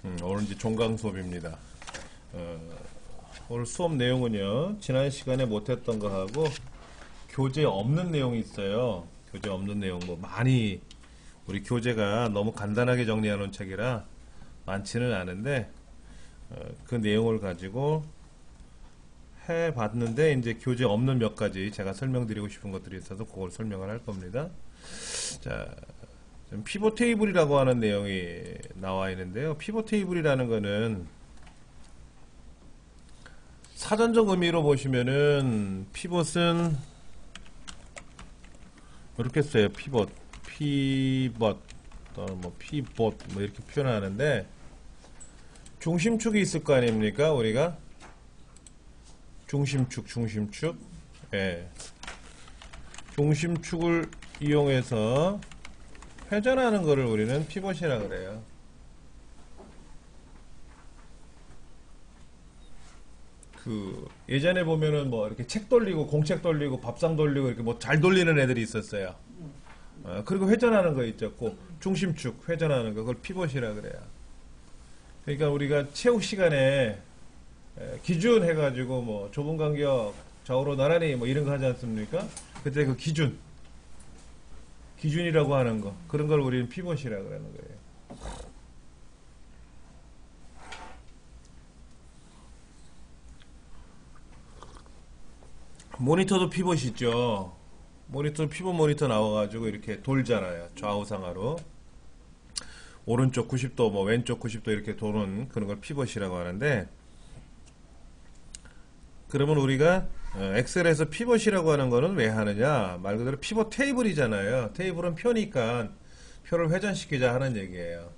오늘 이제 종강 수업입니다. 오늘 수업 내용은요, 지난 시간에 못했던 거 하고, 교재 없는 내용이 있어요. 교재 없는 내용, 뭐, 많이, 우리 교재가 너무 간단하게 정리해 놓은 책이라 많지는 않은데, 그 내용을 가지고 해봤는데, 이제 교재 없는 몇 가지 제가 설명드리고 싶은 것들이 있어서 그걸 설명을 할 겁니다. 자, 피벗 테이블이라고 하는 내용이 나와 있는데요. 피벗 테이블이라는 거는 사전적 의미로 보시면은 피벗은 이렇게 써요. 피벗, 또는 뭐 피벗 뭐 이렇게 표현하는데 중심축이 있을 거 아닙니까? 우리가 중심축, 예. 중심축을 이용해서 회전하는 거를 우리는 피벗이라 그래요. 예전에 보면은 뭐 이렇게 책 돌리고 공책 돌리고 밥상 돌리고 이렇게 뭐 잘 돌리는 애들이 있었어요. 그리고 회전하는 거 있죠. 중심축 회전하는 거 그걸 피벗이라 그래요. 그러니까 우리가 체육 시간에 기준 해가지고 뭐 좁은 간격 좌우로 나란히 뭐 이런 거 하지 않습니까? 그때 그 기준이라고 하는 거 그런 걸 우리는 피벗이라 그러는 거예요. 모니터도 피벗이 있죠. 피벗 모니터 나와가지고 이렇게 돌잖아요. 좌우상하로. 오른쪽 90도, 뭐 왼쪽 90도 이렇게 도는 그런 걸 피벗이라고 하는데, 그러면 우리가 엑셀에서 피벗이라고 하는 거는 왜 하느냐? 말 그대로 피벗 테이블이잖아요. 테이블은 표니까 표를 회전시키자 하는 얘기예요.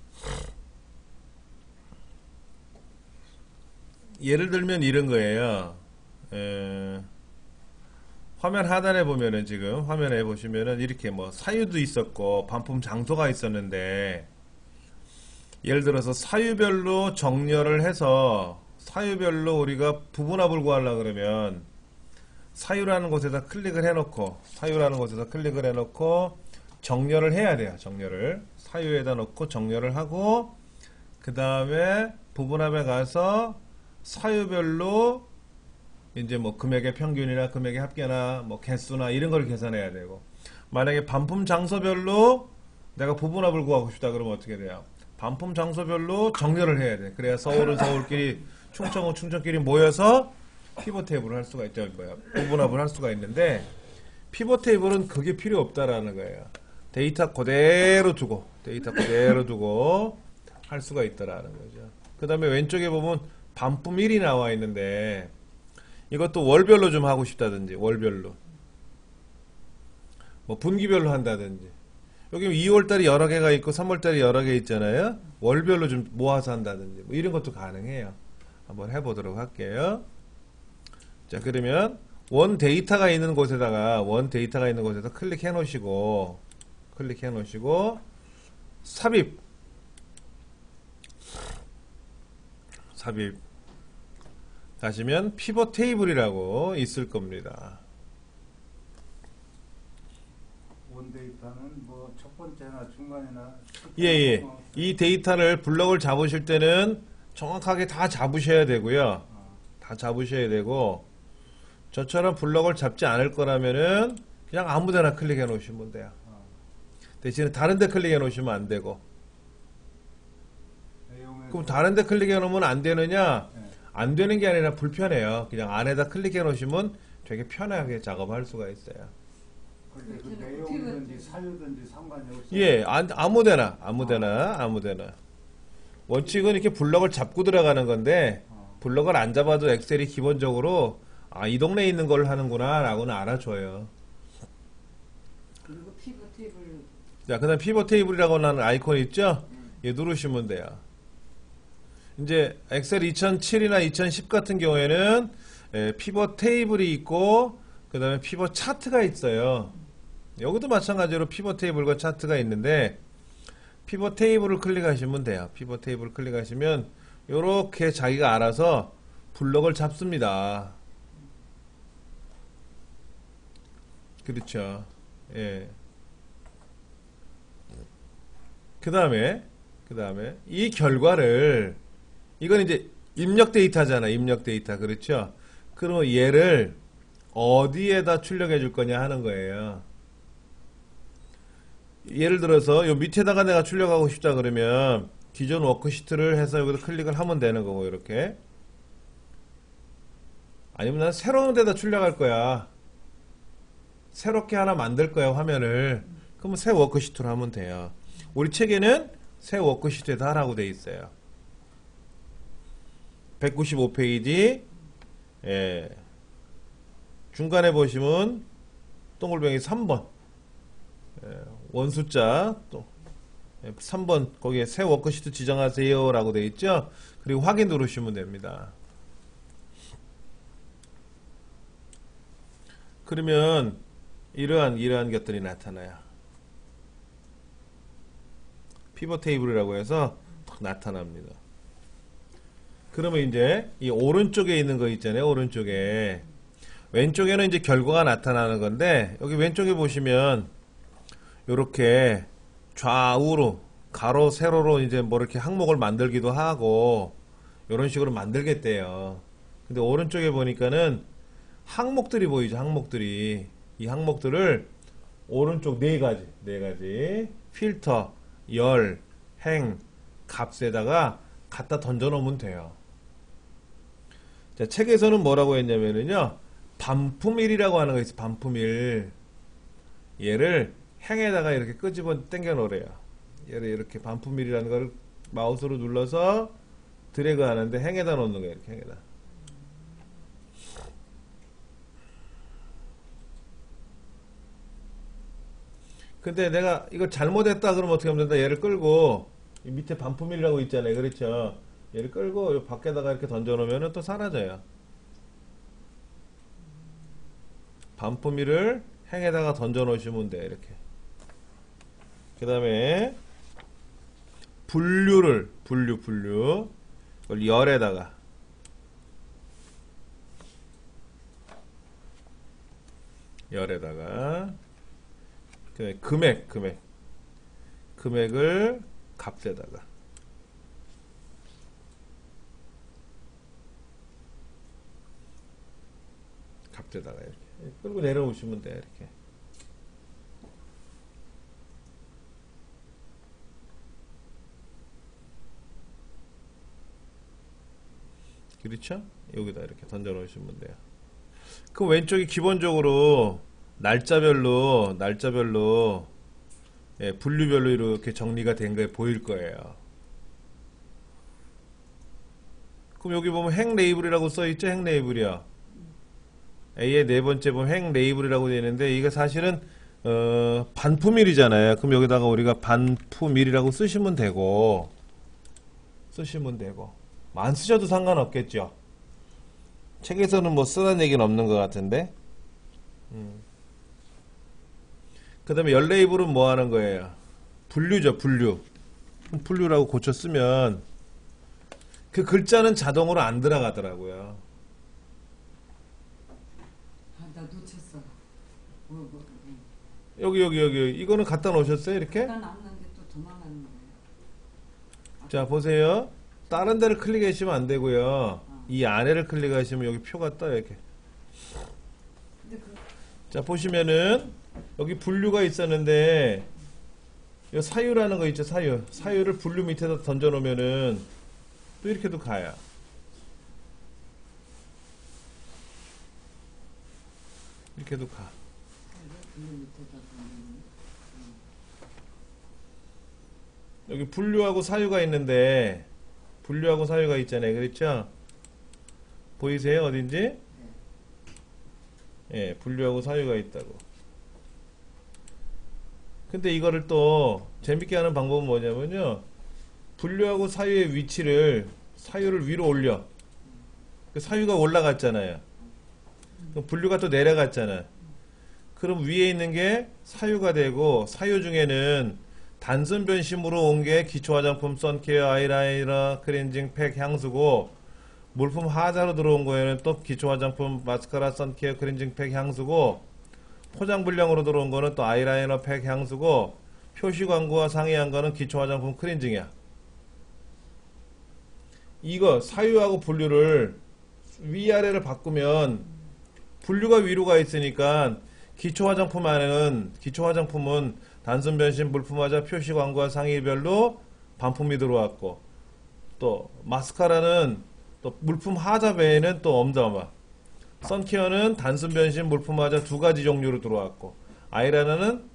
예를 들면 이런 거예요. 화면 하단에 보면은 지금 화면에 보시면은 이렇게 뭐 사유도 있었고 반품 장소가 있었는데, 예를 들어서 사유별로 정렬을 해서 사유별로 우리가 부분합을 구하려고 그러면 사유라는 곳에다 클릭을 해놓고 정렬을 해야 돼요. 사유에다 놓고 정렬을 하고 그 다음에 부분합에 가서 사유별로 이제 뭐 금액의 평균이나 금액의 합계나 뭐 개수나 이런 걸 계산해야 되고, 만약에 반품 장소별로 내가 부분합을 구하고 싶다 그러면 어떻게 돼요? 반품 장소별로 정렬을 해야 돼. 그래야 서울은 서울끼리, 충청은 충청끼리 모여서 피벗 테이블을 할 수가 있죠. 부분합을 할 수가 있는데, 피벗 테이블은 그게 필요 없다라는 거예요. 데이터 그대로 두고 할 수가 있다라는 거죠. 그 다음에 왼쪽에 보면 반품 일이 나와 있는데, 이것도 월별로 좀 하고 싶다든지, 월별로. 뭐 분기별로 한다든지. 여기 2월달이 여러 개가 있고 3월달이 여러 개 있잖아요. 월별로 좀 모아서 한다든지 뭐 이런 것도 가능해요. 한번 해보도록 할게요. 자, 그러면 원 데이터가 있는 곳에다가 클릭해 놓으시고 삽입 가시면 피벗 테이블이라고 있을 겁니다. 원 데이터는 뭐 첫 번째나 중간이나 예. 이 데이터를 블럭을 잡으실 때는 정확하게 다 잡으셔야 되고요. 다 잡으셔야 되고, 저처럼 블럭을 잡지 않을 거라면은 그냥 아무 데나 클릭해 놓으시면 돼요. 대신에 다른 데 클릭해 놓으시면 안 되고. 그럼 다른 데 클릭해 놓으면 안 되느냐? 안 되는 게 아니라 불편해요. 그냥 안에다 클릭해 놓으시면 되게 편하게 작업할 수가 있어요. 근데 그 내용이든지 사유든지 상관이 없어요. 예, 아무데나. 원칙은 이렇게 블럭을 잡고 들어가는 건데, 블럭을 안 잡아도 엑셀이 기본적으로 이 동네에 있는 걸 하는구나 라고는 알아줘요. 그리고 피벗 테이블. 자, 그 다음 피벗 테이블이라고 하는 아이콘 있죠? 얘 누르시면 돼요. 이제 엑셀 2007이나 2010 같은 경우에는 피벗 테이블이 있고, 그 다음에 피벗 차트가 있어요. 여기도 마찬가지로 피벗 테이블과 차트가 있는데, 피벗 테이블을 클릭하시면 돼요. 피벗 테이블을 클릭하시면 요렇게 자기가 알아서 블럭을 잡습니다. 그렇죠. 예. 그 다음에 그 다음에 이 결과를, 이건 이제 입력 데이터잖아. 입력 데이터. 그렇죠? 그러면 얘를 어디에다 출력해 줄 거냐 하는 거예요. 예를 들어서 요 밑에다가 내가 출력하고 싶다 그러면 기존 워크시트를 해서 여기서 클릭을 하면 되는 거고, 이렇게. 아니면 난 새로운 데다 출력할 거야. 새롭게 하나 만들 거야, 화면을. 그러면 새 워크시트로 하면 돼요. 우리 책에는 새 워크시트에다 하라고 돼 있어요. 195페이지. 예. 중간에 보시면 동글뱅이 3번. 예. 원숫자 또 3번 거기에 새 워크시트 지정하세요 라고 돼 있죠. 그리고 확인 누르시면 됩니다. 그러면 이러한 것들이 나타나요. 피벗 테이블이라고 해서 딱 나타납니다. 그러면 이제 이 오른쪽에 있는 거 있잖아요. 오른쪽에. 왼쪽에는 이제 결과가 나타나는 건데, 여기 왼쪽에 보시면 요렇게 좌우로 가로 세로로 이제 뭐 이렇게 항목을 만들기도 하고 요런 식으로 만들겠대요. 근데 오른쪽에 보니까는 항목들이 보이죠. 항목들이. 이 항목들을 오른쪽 네 가지 필터, 열, 행, 값에다가 갖다 던져 놓으면 돼요. 자, 책에서는 뭐라고 했냐면은요, 반품일이라고 하는 거 있어요. 반품일. 얘를 행에다가 이렇게 끄집어 당겨 놓으래요. 얘를 이렇게 반품일이라는 걸 마우스로 눌러서 드래그 하는데 행에다 놓는 거예요. 이렇게 행에다. 근데 내가 이거 잘못했다 그러면 어떻게 하면 된다. 얘를 끌고 이 밑에 반품일이라고 있잖아요. 그렇죠? 얘를 끌고 이 밖에다가 이렇게 던져 놓으면 또 사라져요. 반품일을 행에다가 던져 놓으시면 돼. 이렇게. 그 다음에 분류 이걸 열에다가 금액을 값에다가 이렇게 끌고 내려오시면 돼. 이렇게. 그렇죠? 여기다 이렇게 던져 놓으시면 돼요. 그 왼쪽이 기본적으로 날짜별로 예, 분류별로 이렇게 정리가 된 게 보일 거예요. 그럼 여기 보면 행 레이블이라고 써 있죠? 행 레이블이요. A의 네 번째 보면 행 레이블이라고 되어 있는데, 이게 사실은 반품일이잖아요. 그럼 여기다가 우리가 반품일이라고 쓰시면 되고 안 쓰셔도 상관없겠죠. 책에서는 뭐 쓰라는 얘기는 없는 것 같은데. 그 다음에 열 레이블은 뭐 하는 거예요? 분류죠. 분류라고 고쳐 쓰면 그 글자는 자동으로 안 들어가더라고요. 아, 나 놓쳤어. 여기 이거는 갖다 놓으셨어요? 이렇게? 난 놨는데 또 도망가는 거예요. 자, 보세요. 다른 데를 클릭하시면 안 되고요. 이 안에를 클릭하시면 여기 표가 떠요. 이렇게. 근데 그 자, 보시면은 여기 분류가 있었는데 이 사유라는 거 있죠. 사유를 분류 밑에다 던져 놓으면은 또 이렇게도 가요. 이렇게도 가. 여기 분류하고 사유가 있는데, 분류하고 사유가 있잖아요. 그렇죠? 보이세요? 어딘지? 예, 분류하고 사유가 있다고. 근데 이거를 또 재밌게 하는 방법은 뭐냐면요, 분류하고 사유의 위치를, 사유를 위로 올려. 그 사유가 올라갔잖아요. 그럼 분류가 또 내려갔잖아요. 그럼 위에 있는 게 사유가 되고, 사유 중에는 단순 변심으로 온 게 기초 화장품, 선케어, 아이라이너, 클렌징 팩, 향수고, 물품 하자로 들어온 거에는 또 기초 화장품, 마스카라, 선케어, 클렌징 팩, 향수고, 포장 불량으로 들어온 거는 또 아이라이너, 팩, 향수고, 표시 광고와 상의한 거는 기초 화장품, 클렌징이야. 이거 사유하고 분류를 위아래를 바꾸면 분류가 위로 가 있으니까 기초 화장품은 단순 변신, 물품화자, 표시 광고와 상의별로 반품이 들어왔고, 또 마스카라는 또 물품 하자 외에는 또 없다. 선케어는 단순 변신, 물품화자 두 가지 종류로 들어왔고, 아이라이너는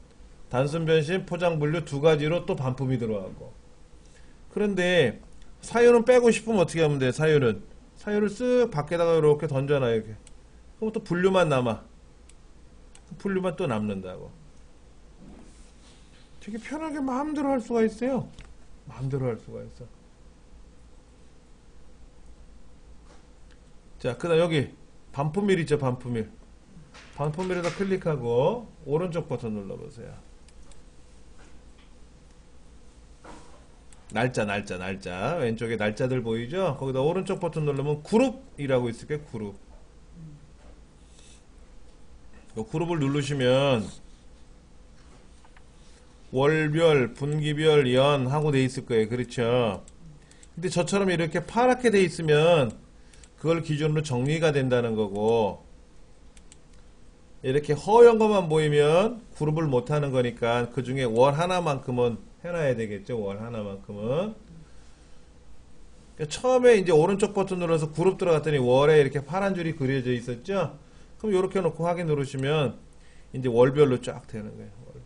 단순 변신, 포장 분류 두 가지로 또 반품이 들어왔고. 그런데 사유는 빼고 싶으면 어떻게 하면 돼? 사유를 쓱 밖에다가 이렇게 던져놔. 이렇게. 그럼 또 분류만 남아. 분류만 또 남는다고. 되게 편하게 마음대로 할 수가 있어요. 마음대로 할 수가 있어. 자, 그 다음 여기 반품일 있죠. 반품일. 반품일에다 클릭하고 오른쪽 버튼 눌러보세요. 날짜. 왼쪽에 날짜들 보이죠? 거기다 오른쪽 버튼 누르면 그룹이라고 있을 거예요. 그룹. 이 그룹을 누르시면 월별, 분기별, 연 하고 돼 있을 거예요. 그렇죠? 근데 저처럼 이렇게 파랗게 돼 있으면 그걸 기준으로 정리가 된다는 거고, 이렇게 허연 것만 보이면 그룹을 못 하는 거니까 그 중에 월 하나만큼은 해놔야 되겠죠. 월 하나만큼은. 그러니까 처음에 이제 오른쪽 버튼 눌러서 그룹 들어갔더니 월에 이렇게 파란 줄이 그려져 있었죠. 그럼 이렇게 놓고 확인 누르시면 이제 월별로 쫙 되는 거예요. 월별.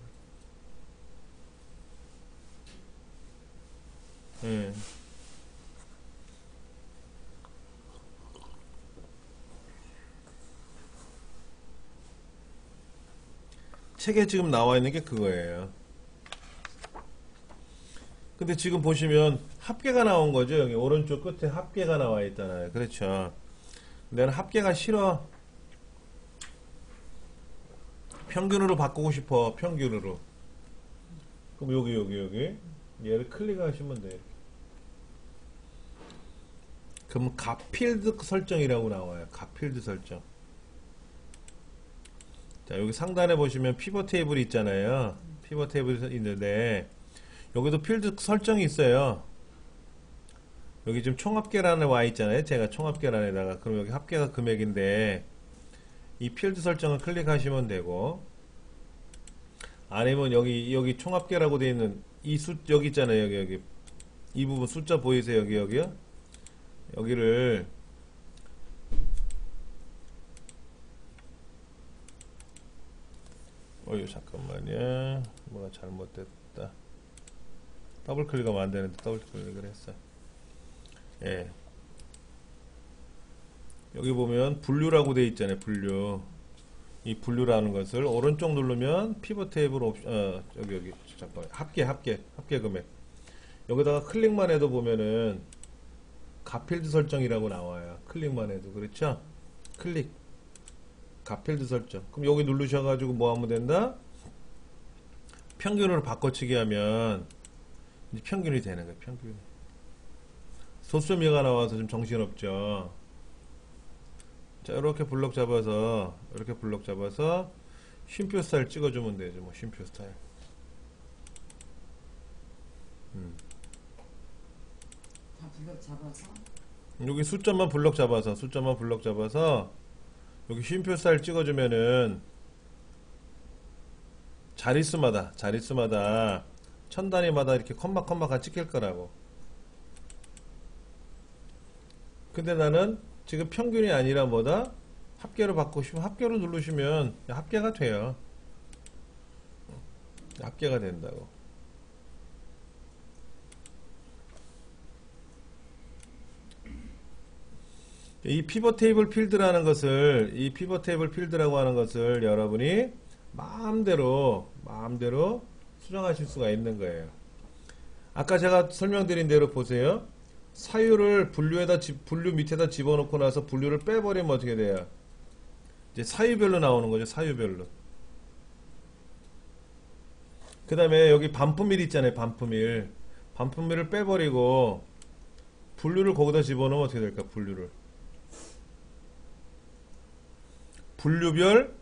예. 책에 지금 나와 있는 게 그거예요. 근데 지금 보시면 합계가 나온 거죠. 여기 오른쪽 끝에 합계가 나와 있잖아요. 그렇죠. 나는 합계가 싫어. 평균으로 바꾸고 싶어. 평균으로. 그럼 여기 얘를 클릭하시면 돼요. 그럼 값필드 설정이라고 나와요. 값필드 설정. 자, 여기 상단에 보시면 피벗 테이블이 있잖아요. 피벗 테이블이 있는데 여기도 필드 설정이 있어요. 여기 지금 총합계란에 와 있잖아요. 제가 총합계란에다가. 그럼 여기 합계가 금액인데 이 필드 설정을 클릭하시면 되고, 아니면 여기 총합계라고 되어 있는 이 여기 있잖아요. 여기 이 부분 숫자 보이세요? 여기요. 여기를 잠깐만요. 뭐가 잘못됐다. 더블 클릭하면 안 되는데 더블 클릭을 했어. 예. 여기 보면 분류라고 되어 있잖아요. 분류. 이 분류라는 것을 오른쪽 누르면 피벗 테이블 옵션, 여기 잠깐 합계 금액. 여기다가 클릭만 해도 보면은 값필드 설정이라고 나와요. 클릭만 해도. 그렇죠? 클릭. 값필드 설정. 그럼 여기 누르셔가지고 뭐 하면 된다? 평균으로 바꿔치기 하면 이제 평균이 되는 거예요. 평균. 소수미가 나와서 좀 정신없죠. 자, 이렇게 블록 잡아서 쉼표 스타일 찍어주면 되죠. 뭐 쉼표 스타일. 다 블럭 잡아서 여기 숫자만 블록 잡아서 여기 쉼표 스타일 찍어주면은 자릿수마다 천 단위마다 이렇게 컴마가 찍힐 거라고. 근데 나는 지금 평균이 아니라 뭐다? 합계로 바꾸고 싶으면 합계로 누르시면 합계가 돼요. 합계가 된다고. 이 피벗 테이블 필드라는 것을, 이 피벗 테이블 필드라고 하는 것을 여러분이 마음대로 수정하실 수가 있는 거예요. 아까 제가 설명드린 대로 보세요. 사유를 분류 밑에다 집어넣고 나서 분류를 빼버리면 어떻게 돼요? 이제 사유별로 나오는 거죠. 사유별로. 그 다음에 여기 반품일 있잖아요. 반품일을 빼버리고 분류를 거기다 집어넣으면 어떻게 될까? 분류별,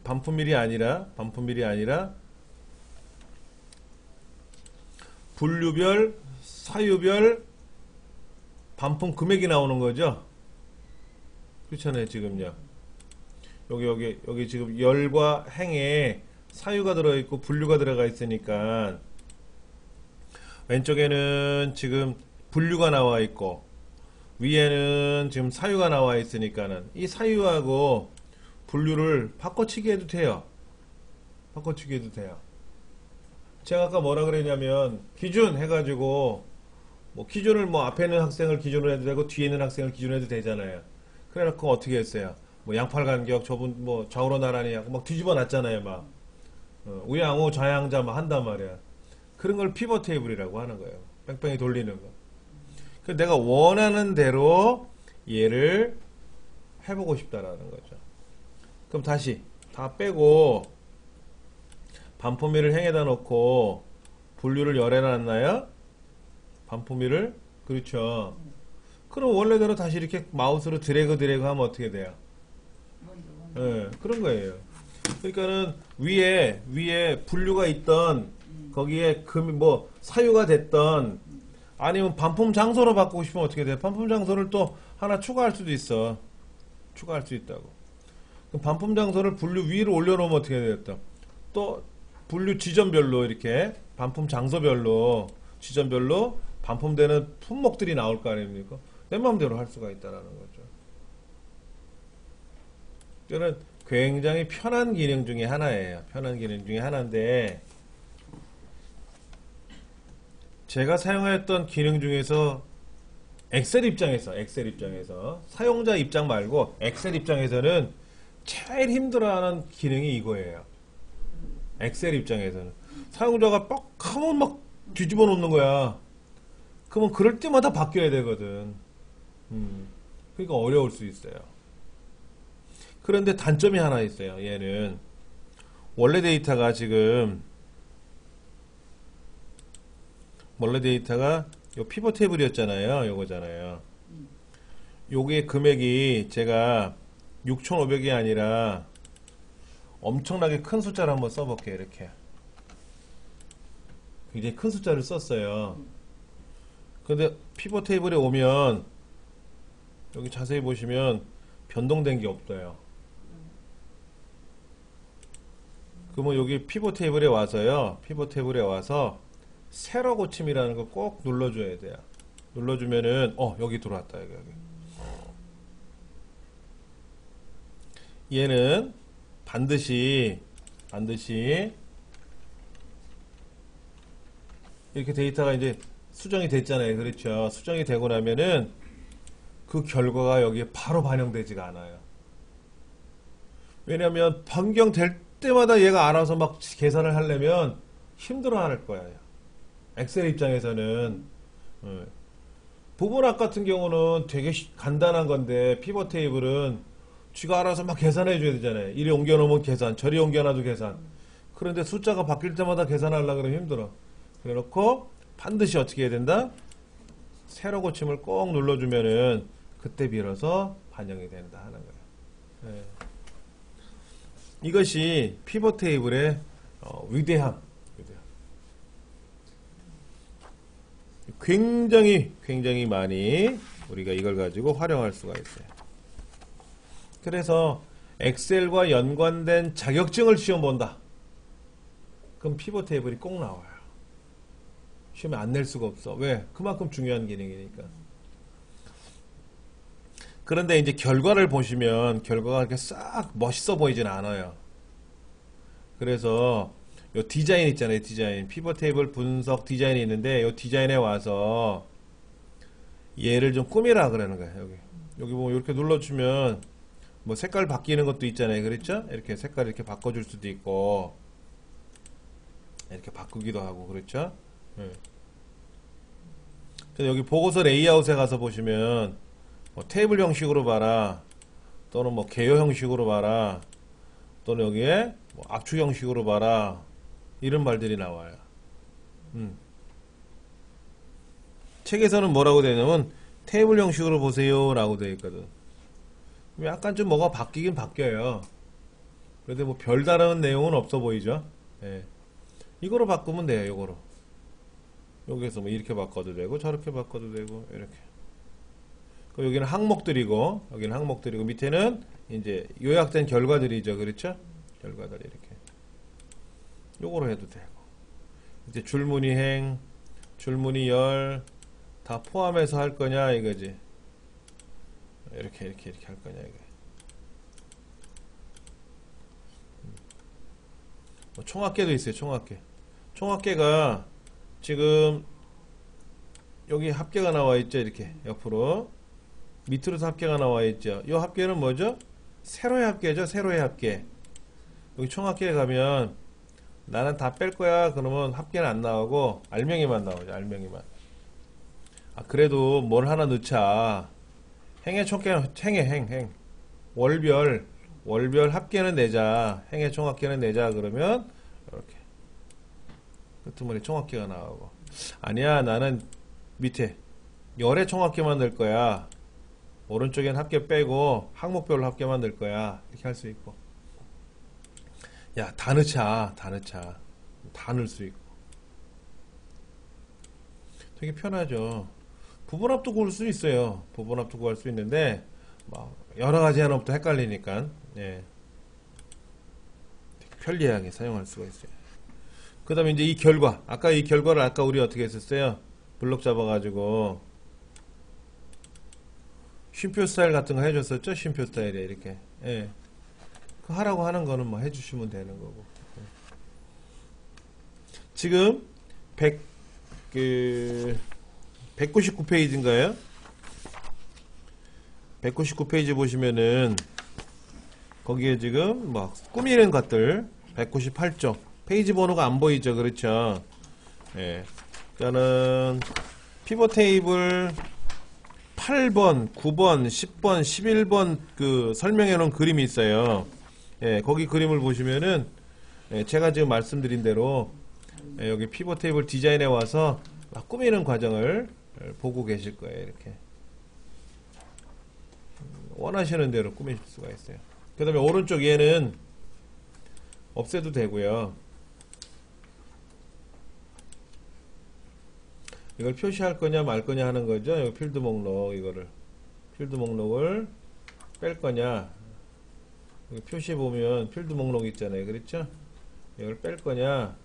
반품일이 아니라 분류별, 사유별, 반품 금액이 나오는 거죠. 그렇잖아요, 지금요. 여기 지금 열과 행에 사유가 들어있고 분류가 들어가 있으니까 왼쪽에는 지금 분류가 나와 있고 위에는 지금 사유가 나와 있으니까는 이 사유하고 분류를 바꿔치기 해도 돼요. 바꿔치기 해도 돼요. 제가 아까 뭐라 그랬냐면 기준 해가지고 뭐 기준을 뭐 앞에 있는 학생을 기준으로 해도 되고 뒤에 있는 학생을 기준으로 해도 되잖아요. 그래놓고 어떻게 했어요? 뭐 양팔 간격 저분 뭐 좌우로 나란히 하고 막 뒤집어 놨잖아요. 막 우양우 좌양자 막 한단 말이야. 그런 걸 피벗 테이블이라고 하는 거예요. 뺑뺑이 돌리는 거. 그 내가 원하는 대로 얘를 해보고 싶다라는 거죠. 그럼 다시 다 빼고 반포미를 행에다 놓고 분류를 열에 놨나요? 반포미를 그렇죠. 그럼 원래대로 다시 이렇게 마우스로 드래그 하면 어떻게 돼요? 네, 그런 거예요. 그러니까는 위에 분류가 있던 거기에 뭐 사유가 됐던 아니면 반품 장소로 바꾸고 싶으면 어떻게 돼요? 반품 장소를 또 하나 추가할 수도 있어. 추가할 수 있다고. 그럼 반품 장소를 분류 위로 올려놓으면 어떻게 되겠다? 또 분류 지점별로 이렇게 반품 장소별로 지점별로 반품되는 품목들이 나올 거 아닙니까? 내 마음대로 할 수가 있다라는 거죠. 저는 굉장히 편한 기능 중에 하나예요. 편한 기능 중에 하나인데 제가 사용했던 기능 중에서 엑셀 입장에서 사용자 입장 말고 엑셀 입장에서는 제일 힘들어하는 기능이 이거예요. 엑셀 입장에서는 사용자가 뻑하면 막 뒤집어 놓는 거야. 그러면 그럴 때마다 바뀌어야 되거든. 그러니까 어려울 수 있어요. 그런데 단점이 하나 있어요. 얘는 원래 데이터가 지금 요 피벗 테이블이었잖아요. 요거잖아요. 요게 금액이 제가 6,500이 아니라 엄청나게 큰 숫자를 한번 써볼게요. 이렇게 굉장히 큰 숫자를 썼어요. 근데 피벗 테이블에 오면 여기 자세히 보시면 변동된 게 없어요. 그러면 여기 피벗 테이블에 와서요. 피벗 테이블에 와서 세로 고침이라는 거 꼭 눌러줘야 돼요. 눌러주면은 여기 들어왔다. 여기. 얘는 반드시 이렇게 데이터가 이제 수정이 됐잖아요. 그렇죠. 수정이 되고 나면은 그 결과가 여기에 바로 반영되지가 않아요. 왜냐하면 변경될 때마다 얘가 알아서 막 계산을 하려면 힘들어 할 거예요. 엑셀 입장에서는 부분합 같은 경우는 되게 간단한 건데 피벗 테이블은 쥐가 알아서 막 계산해 줘야 되잖아요. 이리 옮겨놓으면 계산, 저리 옮겨놔도 계산. 그런데 숫자가 바뀔 때마다 계산하려고 그러면 힘들어. 그래놓고 반드시 어떻게 해야 된다? 세로 고침을 꼭 눌러주면은 그때 비로소 반영이 된다 하는 거예요. 네. 이것이 피벗 테이블의 위대함. 굉장히 많이 우리가 이걸 가지고 활용할 수가 있어요. 그래서 엑셀과 연관된 자격증을 시험 본다. 그럼 피벗 테이블이 꼭 나와요. 시험에 안 낼 수가 없어. 왜? 그만큼 중요한 기능이니까. 그런데 이제 결과를 보시면 결과가 그렇게 싹 멋있어 보이진 않아요. 그래서 요 디자인 있잖아요. 디자인. 피벗 테이블 분석 디자인이 있는데 요 디자인에 와서 얘를 좀 꾸미라 그러는 거예요. 여기 보면 이렇게 눌러주면 뭐 색깔 바뀌는 것도 있잖아요. 그렇죠? 이렇게 색깔 이렇게 바꿔줄 수도 있고 이렇게 바꾸기도 하고 그렇죠? 그래서 여기 보고서 레이아웃에 가서 보시면 뭐 테이블 형식으로 봐라 또는 뭐 개요 형식으로 봐라 또는 여기에 뭐 압축 형식으로 봐라 이런 말들이 나와요. 책에서는 뭐라고 되어 있냐면 테이블 형식으로 보세요 라고 되어 있거든. 약간 좀 뭐가 바뀌긴 바뀌어요. 그런데 뭐 별다른 내용은 없어 보이죠. 예. 이거로 바꾸면 돼요. 이거로 여기서 뭐 이렇게 바꿔도 되고 저렇게 바꿔도 되고 이렇게 그 여기는 항목들이고 여기는 항목들이고 밑에는 이제 요약된 결과들이죠. 그렇죠? 결과들 이렇게. 요거로 해도 되고. 이제 줄무늬행, 줄무늬열 다 포함해서 할 거냐 이거지. 이렇게 할 거냐 이거. 총합계도 있어요. 총합계가 지금 여기 합계가 나와 있죠. 이렇게 옆으로 밑으로도 합계가 나와 있죠. 이 합계는 뭐죠? 세로의 합계죠. 세로의 합계. 여기 총합계에 가면 나는 다 뺄 거야. 그러면 합계는 안 나오고 알명이만 나오죠. 알명이만. 아, 그래도 뭘 하나 넣자. 행의 총합계는 행. 월별 합계는 내자. 행의 총합계는 내자. 그러면 이렇게 끄트머리 총합계가 나오고. 아니야, 나는 밑에 열의 총합계만 넣을 거야. 오른쪽엔 합계 빼고 항목별로 합계만 넣을 거야. 이렇게 할 수 있고. 야, 다 넣자. 다 넣을 수 있고. 되게 편하죠. 부분합도 구할 수 있어요. 부분합도 구할 수 있는데 뭐 여러 가지 하나부터 헷갈리니까 예. 되게 편리하게 사용할 수가 있어요. 그 다음에 이제 이 결과, 아까 이 결과를 아까 우리 어떻게 했었어요? 블록 잡아가지고 쉼표 스타일 같은 거 해줬었죠? 쉼표 스타일에 이렇게. 예. 그 하라고 하는 거는 뭐 해주시면 되는 거고. 지금 199페이지인가요? 199페이지 보시면은 거기에 지금 뭐 꾸미는 것들 198쪽 페이지 번호가 안 보이죠. 그렇죠? 예. 저는 피벗 테이블 8번, 9번, 10번, 11번 그 설명해 놓은 그림이 있어요. 예, 거기 그림을 보시면은 예, 제가 지금 말씀드린 대로 예, 여기 피벗 테이블 디자인에 와서 막 꾸미는 과정을 보고 계실 거예요. 이렇게 원하시는 대로 꾸미실 수가 있어요. 그 다음에 오른쪽 얘는 없애도 되고요. 이걸 표시할 거냐 말 거냐 하는 거죠. 여기 필드 목록, 이거를 필드 목록을 뺄 거냐. 여기 표시 보면 필드 목록 있잖아요. 그렇죠? 이걸 뺄 거냐.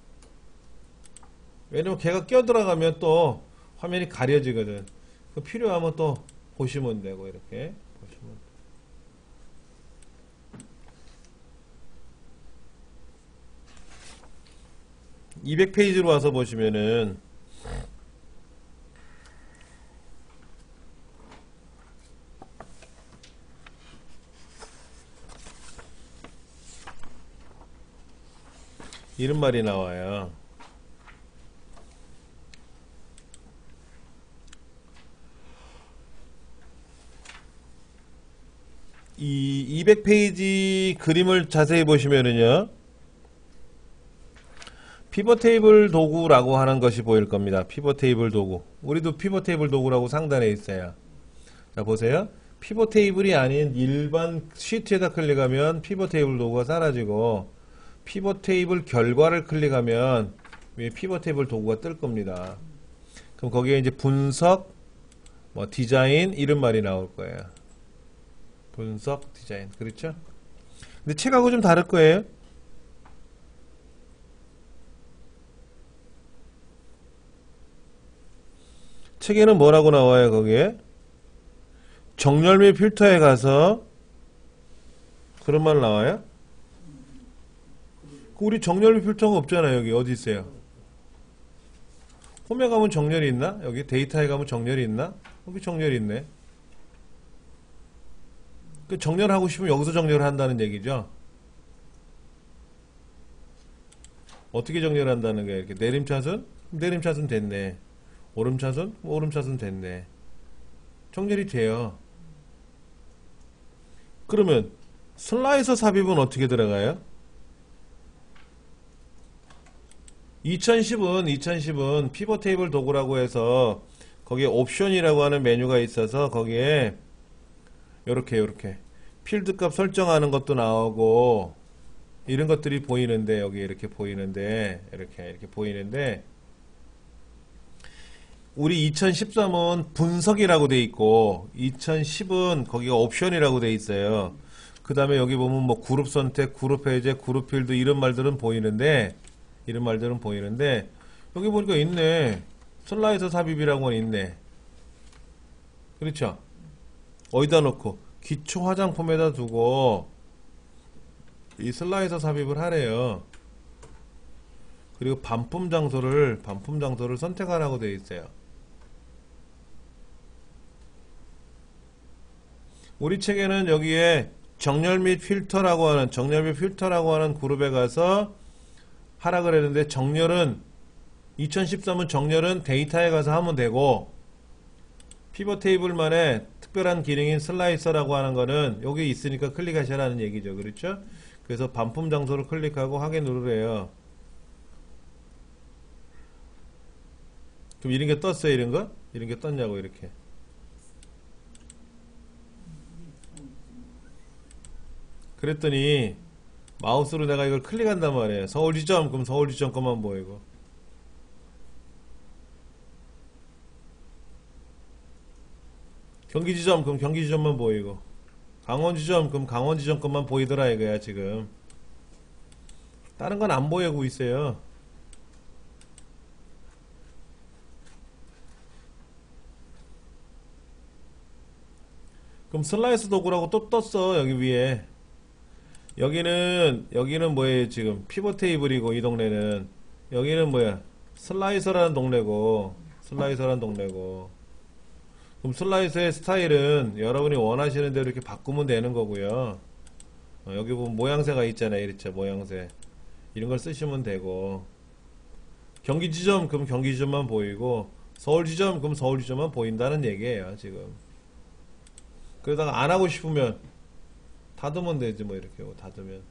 왜냐면 걔가 껴 들어가면 또 화면이 가려지거든. 그 필요하면 또 보시면 되고 이렇게 보시면. 200페이지로 와서 보시면은 이런 말이 나와요. 이 200페이지 그림을 자세히 보시면은요. 피벗 테이블 도구라고 하는 것이 보일 겁니다. 피벗 테이블 도구. 우리도 피벗 테이블 도구라고 상단에 있어요. 자, 보세요. 피벗 테이블이 아닌 일반 시트에다 클릭하면 피벗 테이블 도구가 사라지고 피벗 테이블 결과를 클릭하면 위에 피벗 테이블 도구가 뜰 겁니다. 그럼 거기에 이제 분석, 뭐 디자인 이런 말이 나올 거예요. 분석, 디자인. 그렇죠? 근데 책하고 좀 다를 거예요. 책에는 뭐라고 나와요, 거기에? 정렬 및 필터에 가서 그런 말 나와요? 우리 정렬 및 필터가 없잖아요. 여기 어디 있어요? 홈에 가면 정렬이 있나? 여기 데이터에 가면 정렬이 있나? 여기 정렬이 있네. 그 정렬하고 싶으면 여기서 정렬을 한다는 얘기죠. 어떻게 정렬한다는 거예요? 이렇게 내림차순? 내림차순 됐네. 오름차순? 오름차순 됐네. 정렬이 돼요. 그러면 슬라이서 삽입은 어떻게 들어가요? 2010은 피벗 테이블 도구라고 해서 거기에 옵션이라고 하는 메뉴가 있어서 거기에 요렇게 필드 값 설정하는 것도 나오고 이런 것들이 보이는데 여기 이렇게 보이는데 이렇게 보이는데 우리 2013은 분석이라고 돼 있고 2010은 거기가 옵션이라고 돼 있어요. 그 다음에 여기 보면 뭐 그룹 선택, 그룹 해제, 그룹 필드 이런 말들은 보이는데 여기 보니까 있네. 슬라이서 삽입이라고 있네. 그렇죠? 어디다 놓고 기초 화장품에다 두고 이 슬라이서 삽입을 하래요. 그리고 반품 장소를 선택하라고 되어 있어요. 우리 책에는 여기에 정렬 및 필터라고 하는 그룹에 가서 하라 그랬는데 정렬은 2013은 정렬은 데이터에 가서 하면 되고 피벗 테이블만의 특별한 기능인 슬라이서라고 하는 거는 여기 있으니까 클릭하시라는 얘기죠. 그렇죠? 그래서 반품 장소를 클릭하고 확인 누르래요. 그럼 이런 게 떴어요, 이런 거? 이런 게 떴냐고, 이렇게. 그랬더니, 마우스로 내가 이걸 클릭한단 말이에요. 서울지점, 그럼 서울지점 것만 보이고. 경기지점, 그럼 경기지점만 보이고. 강원지점, 그럼 강원지점 것만 보이더라, 이거야, 지금. 다른 건 안 보이고 있어요. 그럼 슬라이스 도구라고 또 떴어 여기 위에. 여기는 뭐예요 지금 피벗 테이블이고 이 동네는. 여기는 뭐야 슬라이서라는 동네고. 그럼 슬라이서의 스타일은 여러분이 원하시는 대로 이렇게 바꾸면 되는 거고요. 여기 보면 모양새가 있잖아요. 이렇죠 모양새. 이런 걸 쓰시면 되고. 경기지점 그럼 경기지점만 보이고 서울지점 그럼 서울지점만 보인다는 얘기예요 지금. 그러다가 안 하고 싶으면 닫으면 되지 뭐 이렇게 닫으면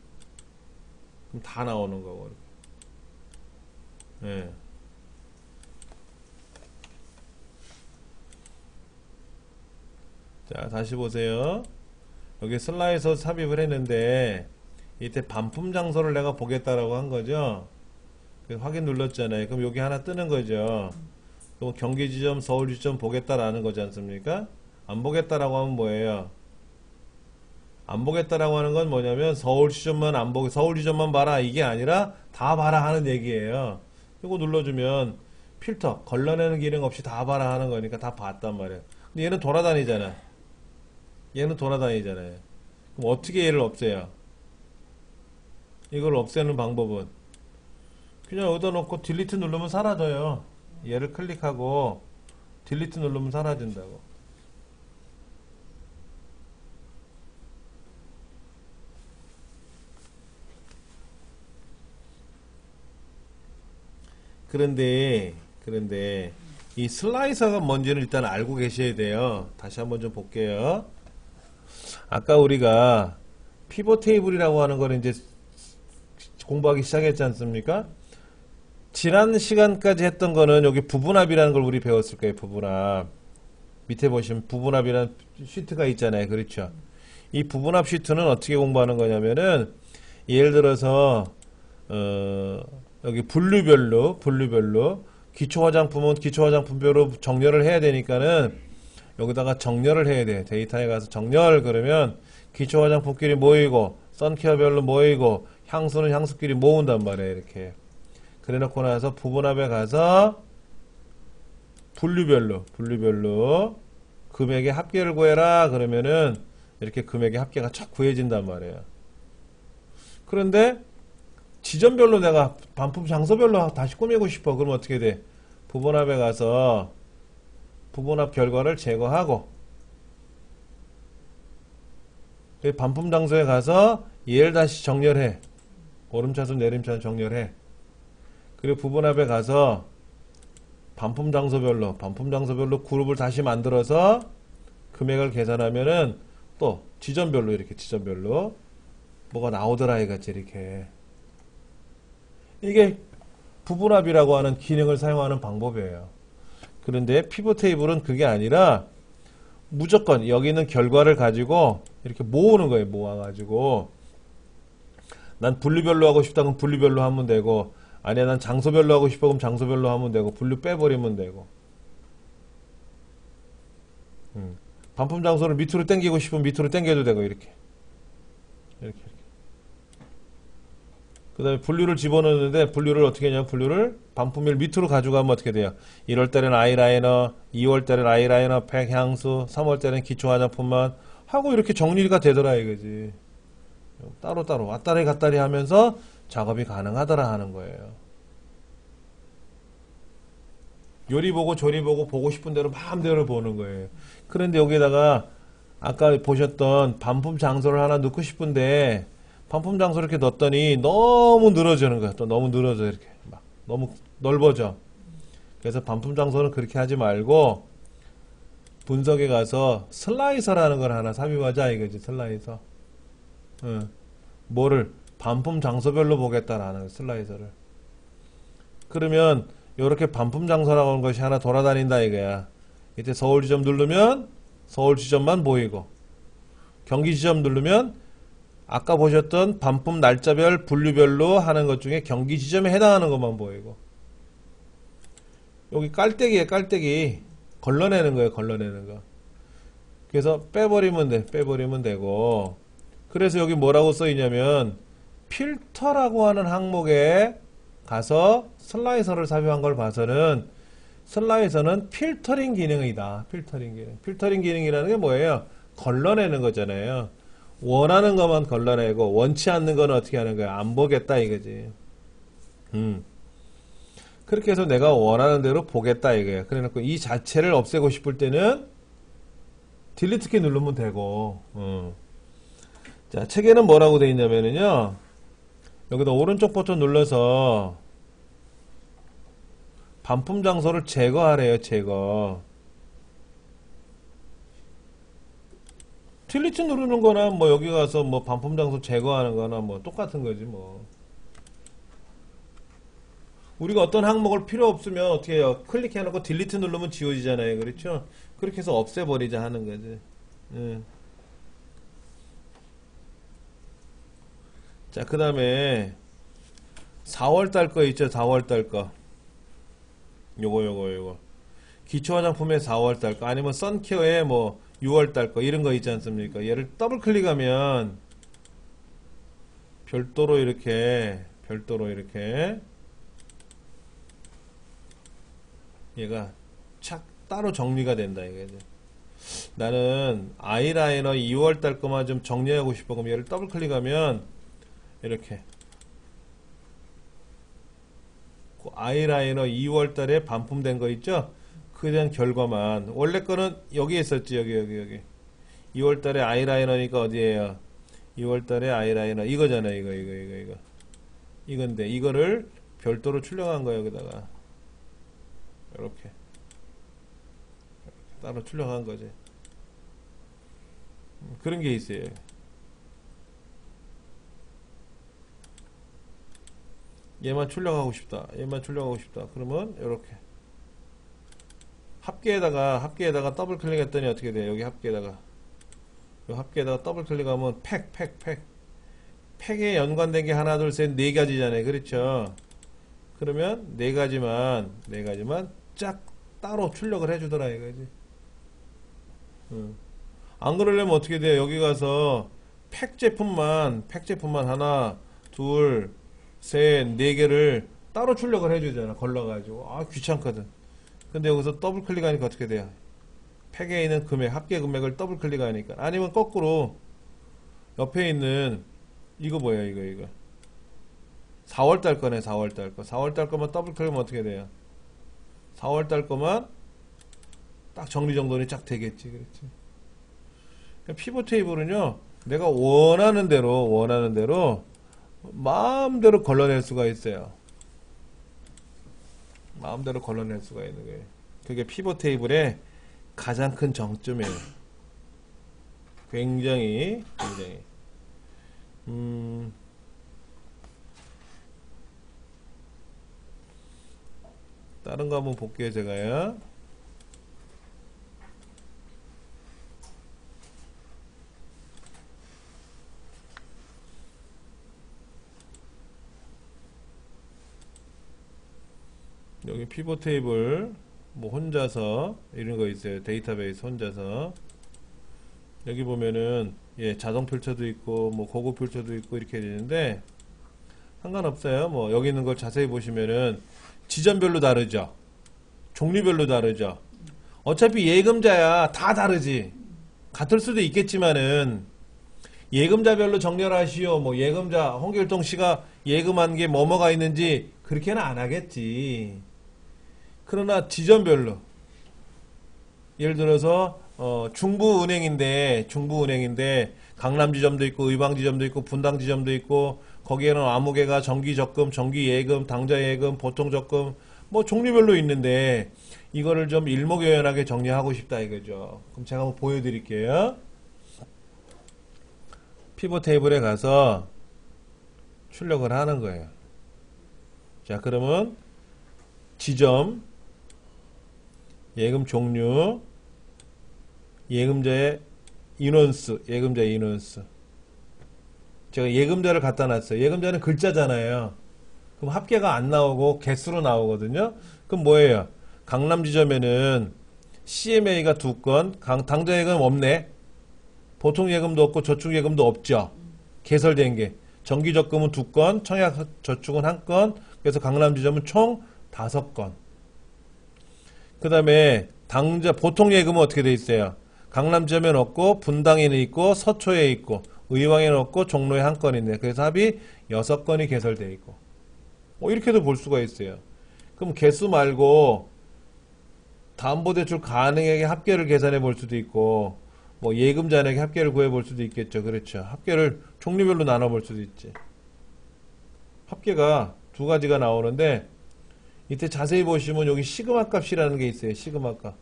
그럼 다 나오는 거고 이렇게. 예. 자 다시 보세요. 여기 슬라이서 삽입을 했는데 이때 반품 장소를 내가 보겠다라고 한 거죠. 그래서 확인 눌렀잖아요. 그럼 여기 하나 뜨는 거죠. 그럼 경기지점 서울지점 보겠다라는 거지 않습니까? 안 보겠다라고 하면 뭐예요? 안 보겠다라고 하는 건 뭐냐면 서울지점만 안 보고 서울지점만 봐라 이게 아니라 다 봐라 하는 얘기예요. 이거 눌러주면 필터 걸러내는 기능 없이 다 봐라 하는 거니까 다 봤단 말이에요. 근데 얘는 돌아다니잖아. 그럼 어떻게 얘를 없애요? 이걸 없애는 방법은 그냥 여기다 놓고 딜리트 누르면 사라져요. 얘를 클릭하고 딜리트 누르면 사라진다고. 그런데 이 슬라이서가 뭔지는 일단 알고 계셔야 돼요. 다시 한번 좀 볼게요. 아까 우리가 피벗 테이블이라고 하는 거를 이제 공부하기 시작했지 않습니까? 지난 시간까지 했던 거는 여기 부분합이라는 걸 우리 배웠을 거예요. 부분합. 밑에 보시면 부분합이라는 시트가 있잖아요. 그렇죠? 이 부분합 시트는 어떻게 공부하는 거냐면은 예를 들어서 여기 분류별로 기초 화장품은 기초 화장품별로 정렬을 해야 되니까는 여기다가 정렬을 해야 돼. 데이터에 가서 정렬 그러면 기초 화장품끼리 모이고 선케어별로 모이고 향수는 향수끼리 모은단 말이에요. 이렇게 그래 놓고 나서 부분합에 가서 분류별로 금액의 합계를 구해라 그러면은 이렇게 금액의 합계가 쫙 구해진단 말이에요. 그런데 지점별로 내가 반품 장소별로 다시 꾸미고 싶어. 그럼 어떻게 돼? 부분합에 가서 부분합 결과를 제거하고 반품 장소에 가서 얘를 다시 정렬해. 오름차순 내림차순 정렬해. 그리고 부분합에 가서 반품 장소별로 그룹을 다시 만들어서 금액을 계산하면은 또 지점별로 이렇게 지점별로 뭐가 나오더라 이같이 이렇게. 이게 부분합이라고 하는 기능을 사용하는 방법이에요. 그런데 피벗 테이블은 그게 아니라 무조건 여기 있는 결과를 가지고 이렇게 모으는 거예요. 모아가지고 난 분류별로 하고 싶다 그럼 분류별로 하면 되고 아니야 난 장소별로 하고 싶어 그럼 장소별로 하면 되고 분류 빼버리면 되고 반품 장소를 밑으로 당기고 싶으면 밑으로 당겨도 되고, 이렇게. 이렇게. 그 다음에 분류를 집어넣는데, 분류를 어떻게 하냐면, 분류를 반품일 밑으로 가져가면 어떻게 돼요? 1월달엔 아이라이너, 2월달엔 아이라이너, 팩, 향수, 3월달엔 기초 화장품만 하고 이렇게 정리가 되더라, 이거지. 따로따로 왔다리 갔다리 하면서 작업이 가능하더라 하는 거예요. 요리 보고 조리 보고 보고 싶은 대로 마음대로 보는 거예요. 그런데 여기다가 아까 보셨던 반품 장소를 하나 넣고 싶은데 반품 장소를 이렇게 넣었더니 너무 늘어지는 거야. 또 너무 늘어져 이렇게 막 너무 넓어져. 그래서 반품 장소는 그렇게 하지 말고 분석에 가서 슬라이서라는 걸 하나 삽입하자 이거지. 슬라이서. 뭐를 반품 장소별로 보겠다라는 슬라이서를. 그러면 이렇게 반품 장소라고 하는 것이 하나 돌아다닌다 이거야. 이때 서울 지점 누르면 서울 지점만 보이고, 경기 지점 누르면 아까 보셨던 반품 날짜별 분류별로 하는 것 중에 경기 지점에 해당하는 것만 보이고, 여기 깔때기에 깔때기 걸러내는 거예요. 걸러내는 거. 그래서 빼버리면 돼. 빼버리면 되고, 그래서 여기 뭐라고 써있냐면 필터라고 하는 항목에 가서 슬라이서를 삽입한 걸 봐서는 슬라이서는 필터링 기능이다. 필터링 기능. 필터링 기능이라는 게 뭐예요? 걸러내는 거잖아요. 원하는 것만 걸러내고 원치 않는 건 어떻게 하는 거야? 안 보겠다 이거지. 그렇게 해서 내가 원하는 대로 보겠다 이거야. 그래놓고 이 자체를 없애고 싶을 때는 딜리트 키 누르면 되고. 자, 책에는 뭐라고 되어 있냐면요. 여기다 오른쪽 버튼 눌러서 반품 장소를 제거하래요. 제거. 딜리트 누르는 거나 뭐 여기 가서 뭐 반품 장소 제거하는 거나 뭐 똑같은 거지 뭐. 우리가 어떤 항목을 필요 없으면 어떻게 해요? 클릭해 놓고 딜리트 누르면 지워지잖아요. 그렇죠? 그렇게 해서 없애버리자 하는 거지. 자, 그 다음에 4월달 거 있죠? 4월달 거. 요거. 기초 화장품의 4월달 거, 아니면 선케어의 뭐 6월달 거, 이런 거 있지 않습니까? 얘를 더블 클릭하면 별도로 이렇게 얘가 착 따로 정리가 된다 이거죠. 나는 아이라이너 2월달 거만 좀 정리하고 싶어. 그럼 얘를 더블 클릭하면 이렇게 아이라이너 2월달에 반품된 거 있죠? 그에 대한 결과만. 원래 거는 여기에 있었지. 여기 2월달에 아이라이너니까 어디에요? 2월달에 아이라이너 이거잖아요. 이거 이건데 이거를 별도로 출력한 거예요. 여기다가 이렇게 따로 출력한 거지. 그런 게 있어요. 얘만 출력하고 싶다. 그러면 이렇게 합계에다가 더블 클릭했더니 어떻게 돼요? 여기 합계에다가 더블 클릭하면 팩에 연관된 게 하나 둘 셋 네 가지잖아요. 그렇죠? 그러면 네 가지만 쫙 따로 출력을 해주더라 이거지. 안 그러려면 어떻게 돼요? 여기 가서 팩 제품만 하나 둘 셋 네 개를 따로 출력을 해주잖아. 걸러가지고. 아, 귀찮거든. 근데 여기서 더블 클릭하니까 어떻게 돼요? 팩에 있는 금액, 합계 금액을 더블 클릭하니까. 아니면 거꾸로 옆에 있는 이거 뭐야 이거 4월달 거네. 4월달 거만 더블 클릭하면 어떻게 돼요? 4월달 거만 딱 정리정돈이 쫙 되겠지. 그렇지. 그러니까 피벗 테이블은요, 내가 원하는 대로 마음대로 걸러낼 수가 있어요. 마음대로 걸러낼 수가 있는 거예요. 그게 피벗 테이블의 가장 큰 장점이에요. 굉장히 다른 거 한번 볼게요. 제가요. 여기 피벗 테이블 뭐 혼자서 이런 거 있어요. 데이터베이스 혼자서. 여기 보면은 예, 자동 필터도 있고 뭐 고급 필터도 있고 이렇게 되는데 상관없어요. 뭐 여기 있는 걸 자세히 보시면은 지점별로 다르죠. 종류별로 다르죠. 어차피 예금자야 다 다르지. 같을 수도 있겠지만은 예금자별로 정렬하시오. 뭐 예금자 홍길동 씨가 예금한 게 뭐뭐가 있는지 그렇게는 안 하겠지. 그러나 지점별로 예를 들어서 중부은행인데 강남지점도 있고 의방지점도 있고 분당지점도 있고 거기에는 아무개가 정기적금, 정기예금, 당좌예금, 보통적금 뭐 종류별로 있는데 이거를 좀 일목요연하게 정리하고 싶다 이거죠. 그럼 제가 한번 보여드릴게요. 피벗 테이블에 가서 출력을 하는 거예요. 자, 그러면 지점, 예금 종류, 예금자의 인원수, 예금자의 인원수. 제가 예금자를 갖다 놨어요. 예금자는 글자잖아요. 그럼 합계가 안 나오고 개수로 나오거든요. 그럼 뭐예요? 강남지점에는 CMA가 2건, 당좌예금 없네. 보통예금도 없고 저축예금도 없죠. 개설된 게. 정기적금은 2건, 청약저축은 1건, 그래서 강남지점은 총 5건. 그 다음에 보통예금은 어떻게 돼 있어요? 강남지점에는 없고 분당에는 있고 서초에 있고 의왕에는 없고 종로에 1건 있네. 그래서 합이 6건이 개설되어 있고 이렇게도 볼 수가 있어요. 그럼 개수 말고 담보대출 가능액의 합계를 계산해 볼 수도 있고 뭐 예금 잔액의 합계를 구해 볼 수도 있겠죠. 그렇죠. 합계를 종류별로 나눠 볼 수도 있지. 합계가 2가지가 나오는데 이때 자세히 보시면 여기 시그마 값이라는 게 있어요. 시그마 값.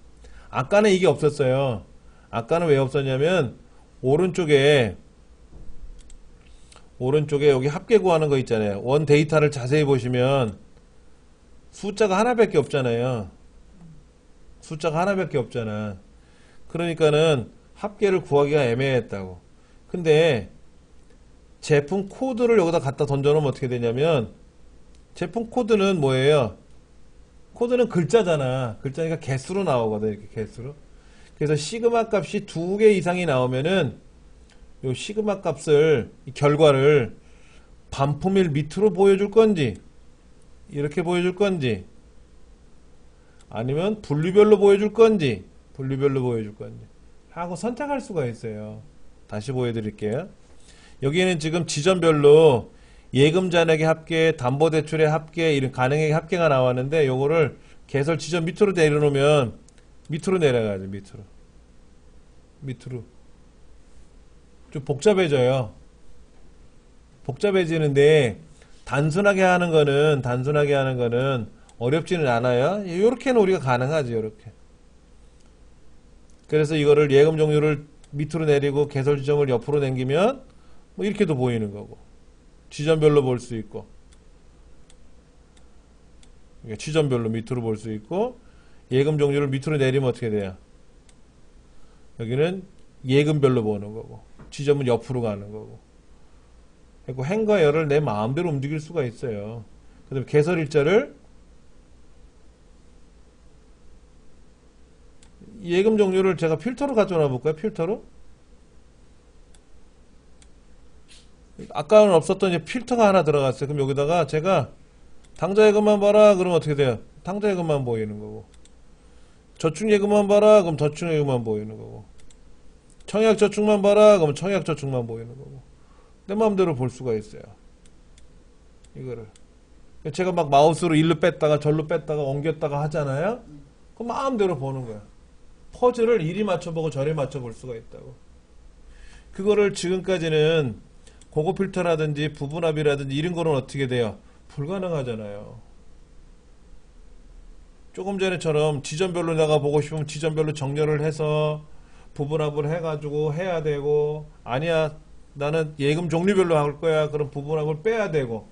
아까는 이게 없었어요. 아까는 왜 없었냐면 오른쪽에 여기 합계 구하는 거 있잖아요. 원 데이터를 자세히 보시면 숫자가 하나밖에 없잖아요. 숫자가 하나밖에 없잖아. 그러니까는 합계를 구하기가 애매했다고. 근데 제품 코드를 여기다 갖다 던져놓으면 어떻게 되냐면 제품 코드는 뭐예요? 코드는 글자잖아. 글자니까 개수로 나오거든. 이렇게 개수로. 그래서 시그마 값이 2개 이상이 나오면은 요 시그마 값을 이 결과를 반포밀 밑으로 보여줄 건지 이렇게 보여줄 건지 아니면 분류별로 보여줄 건지 하고 선택할 수가 있어요. 다시 보여드릴게요. 여기에는 지금 지점별로 예금 잔액의 합계, 담보대출의 합계, 이런 가능액의 합계가 나왔는데 요거를 개설 지점 밑으로 내려놓으면 밑으로 내려가야죠. 밑으로 좀 복잡해져요. 복잡해지는데 단순하게 하는 거는 어렵지는 않아요. 요렇게는 우리가 가능하죠. 요렇게. 그래서 이거를 예금 종류를 밑으로 내리고 개설 지점을 옆으로 당기면 뭐 이렇게도 보이는 거고 지점별로 볼 수 있고 지점별로 밑으로 볼 수 있고 예금 종류를 밑으로 내리면 어떻게 돼요? 여기는 예금별로 보는 거고 지점은 옆으로 가는 거고 그리고 행과 열을 내 마음대로 움직일 수가 있어요. 그 다음에 개설 일자를 예금 종류를 제가 필터로 가져와 볼까요? 필터로? 아까는 없었던 이제 필터가 하나 들어갔어요. 그럼 여기다가 제가 당좌예금만 봐라. 그러면 어떻게 돼요? 당좌예금만 보이는 거고. 저축예금만 봐라. 그럼 저축예금만 보이는 거고. 청약저축만 봐라. 그럼 청약저축만 보이는 거고. 내 마음대로 볼 수가 있어요. 이거를. 제가 막 마우스로 일로 뺐다가 절로 뺐다가 옮겼다가 하잖아요. 그 마음대로 보는 거야. 퍼즐을 이리 맞춰보고 저리 맞춰볼 수가 있다고. 그거를 지금까지는 고급 필터라든지 부분합이라든지 이런 거는 어떻게 돼요? 불가능하잖아요. 조금 전에처럼 지점별로 내가 보고 싶으면 지점별로 정렬을 해서 부분합을 해가지고 해야 되고 아니야 나는 예금 종류별로 할 거야. 그럼 부분합을 빼야 되고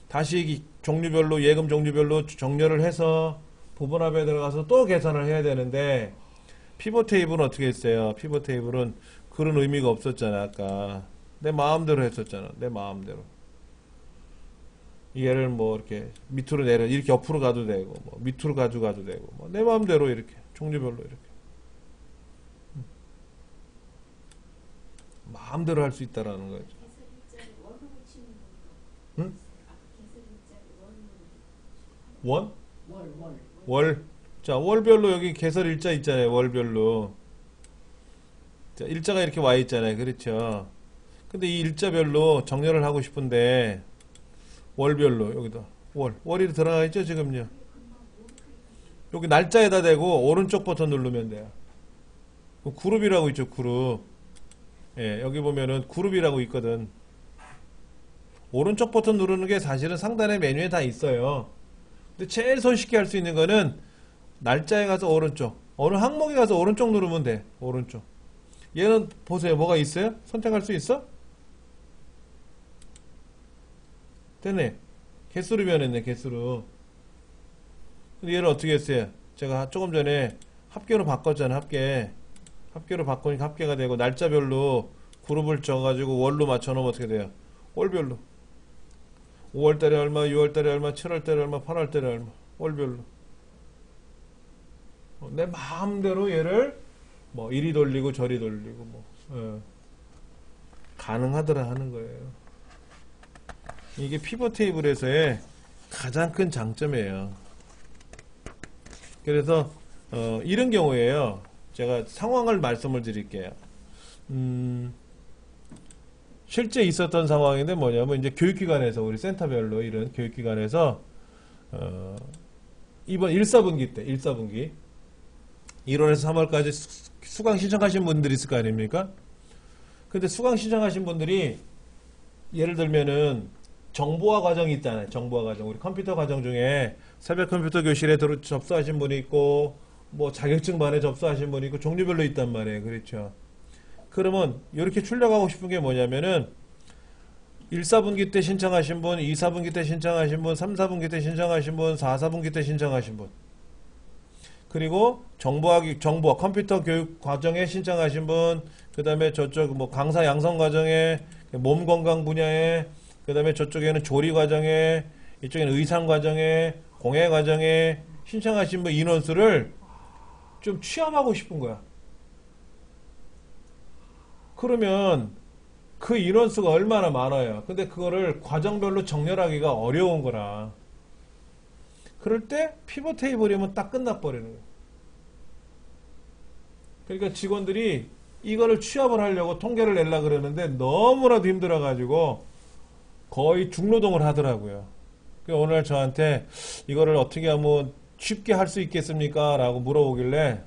다시 종류별로 예금 종류별로 정렬을 해서 부분합에 들어가서 또 계산을 해야 되는데 피벗 테이블은 어떻게 했어요? 피벗 테이블은 그런 의미가 없었잖아. 아까 내 마음대로 했었잖아. 내 마음대로 얘를 뭐 이렇게 밑으로 내려 이렇게 옆으로 가도 되고 뭐 밑으로 가져가도 되고 뭐 내 마음대로 이렇게 종류별로 이렇게 마음대로 할 수 있다라는 거죠. 응? 원? 월. 자, 월별로 여기 개설 일자 있잖아요. 월별로. 자, 일자가 이렇게 와 있잖아요. 그렇죠. 근데 이 일자별로 정렬을 하고 싶은데 월별로 여기다 월이 들어가 있죠 지금요. 여기 날짜에다 대고 오른쪽 버튼 누르면 돼요. 그룹이라고 있죠. 그룹. 예, 여기 보면은 그룹이라고 있거든. 오른쪽 버튼 누르는 게 사실은 상단의 메뉴에 다 있어요. 근데 제일 손쉽게 할 수 있는 거는 날짜에 가서 오른쪽, 어느 항목에 가서 오른쪽 누르면 돼. 오른쪽. 얘는 보세요. 뭐가 있어요? 선택할 수 있어? 됐네. 개수로 변했네. 개수로. 근데 얘를 어떻게 했어요? 제가 조금 전에 합계로 바꿨잖아. 합계로 바꾸니까 합계가 되고 날짜별로 그룹을 져가지고 월로 맞춰놓으면 어떻게 돼요? 월별로. 5월달에 얼마, 6월달에 얼마, 7월달에 얼마, 8월달에 얼마. 월별로. 내 마음대로 얘를 뭐 이리 돌리고 저리 돌리고 뭐 가능하더라 하는 거예요. 이게 피벗 테이블에서의 가장 큰 장점이에요. 그래서 이런 경우에요. 제가 상황을 말씀을 드릴게요. 실제 있었던 상황인데 뭐냐면 이제 교육기관에서 우리 센터별로 이런 교육기관에서 이번 1사분기 때 1사분기 1월에서 3월까지 수강 신청하신 분들이 있을 거 아닙니까? 근데 수강 신청하신 분들이 예를 들면은 정보화 과정이 있잖아요. 정보화 과정. 우리 컴퓨터 과정 중에 새벽 컴퓨터 교실에 접수하신 분이 있고 뭐 자격증 반에 접수하신 분이 있고 종류별로 있단 말이에요. 그렇죠. 그러면 이렇게 출력하고 싶은 게 뭐냐면은 1사분기 때 신청하신 분, 2사분기 때 신청하신 분, 3사분기 때 신청하신 분, 4사분기 때 신청하신 분, 그리고 정보화 컴퓨터 교육 과정에 신청하신 분, 그 다음에 저쪽 뭐 강사 양성 과정에 몸 건강 분야에, 그 다음에 저쪽에는 조리 과정에, 이쪽에는 의상 과정에, 공예 과정에 신청하신 분 인원수를 좀 취합하고 싶은 거야. 그러면 그 인원수가 얼마나 많아요. 근데 그거를 과정별로 정렬하기가 어려운 거라. 그럴 때 피벗 테이블이면 딱 끝나버리는 거예요. 그러니까 직원들이 이거를 취합을 하려고 통계를 내려고 그러는데 너무나도 힘들어가지고 거의 중노동을 하더라고요. 그래서 오늘 저한테 이거를 어떻게 하면 쉽게 할 수 있겠습니까? 라고 물어보길래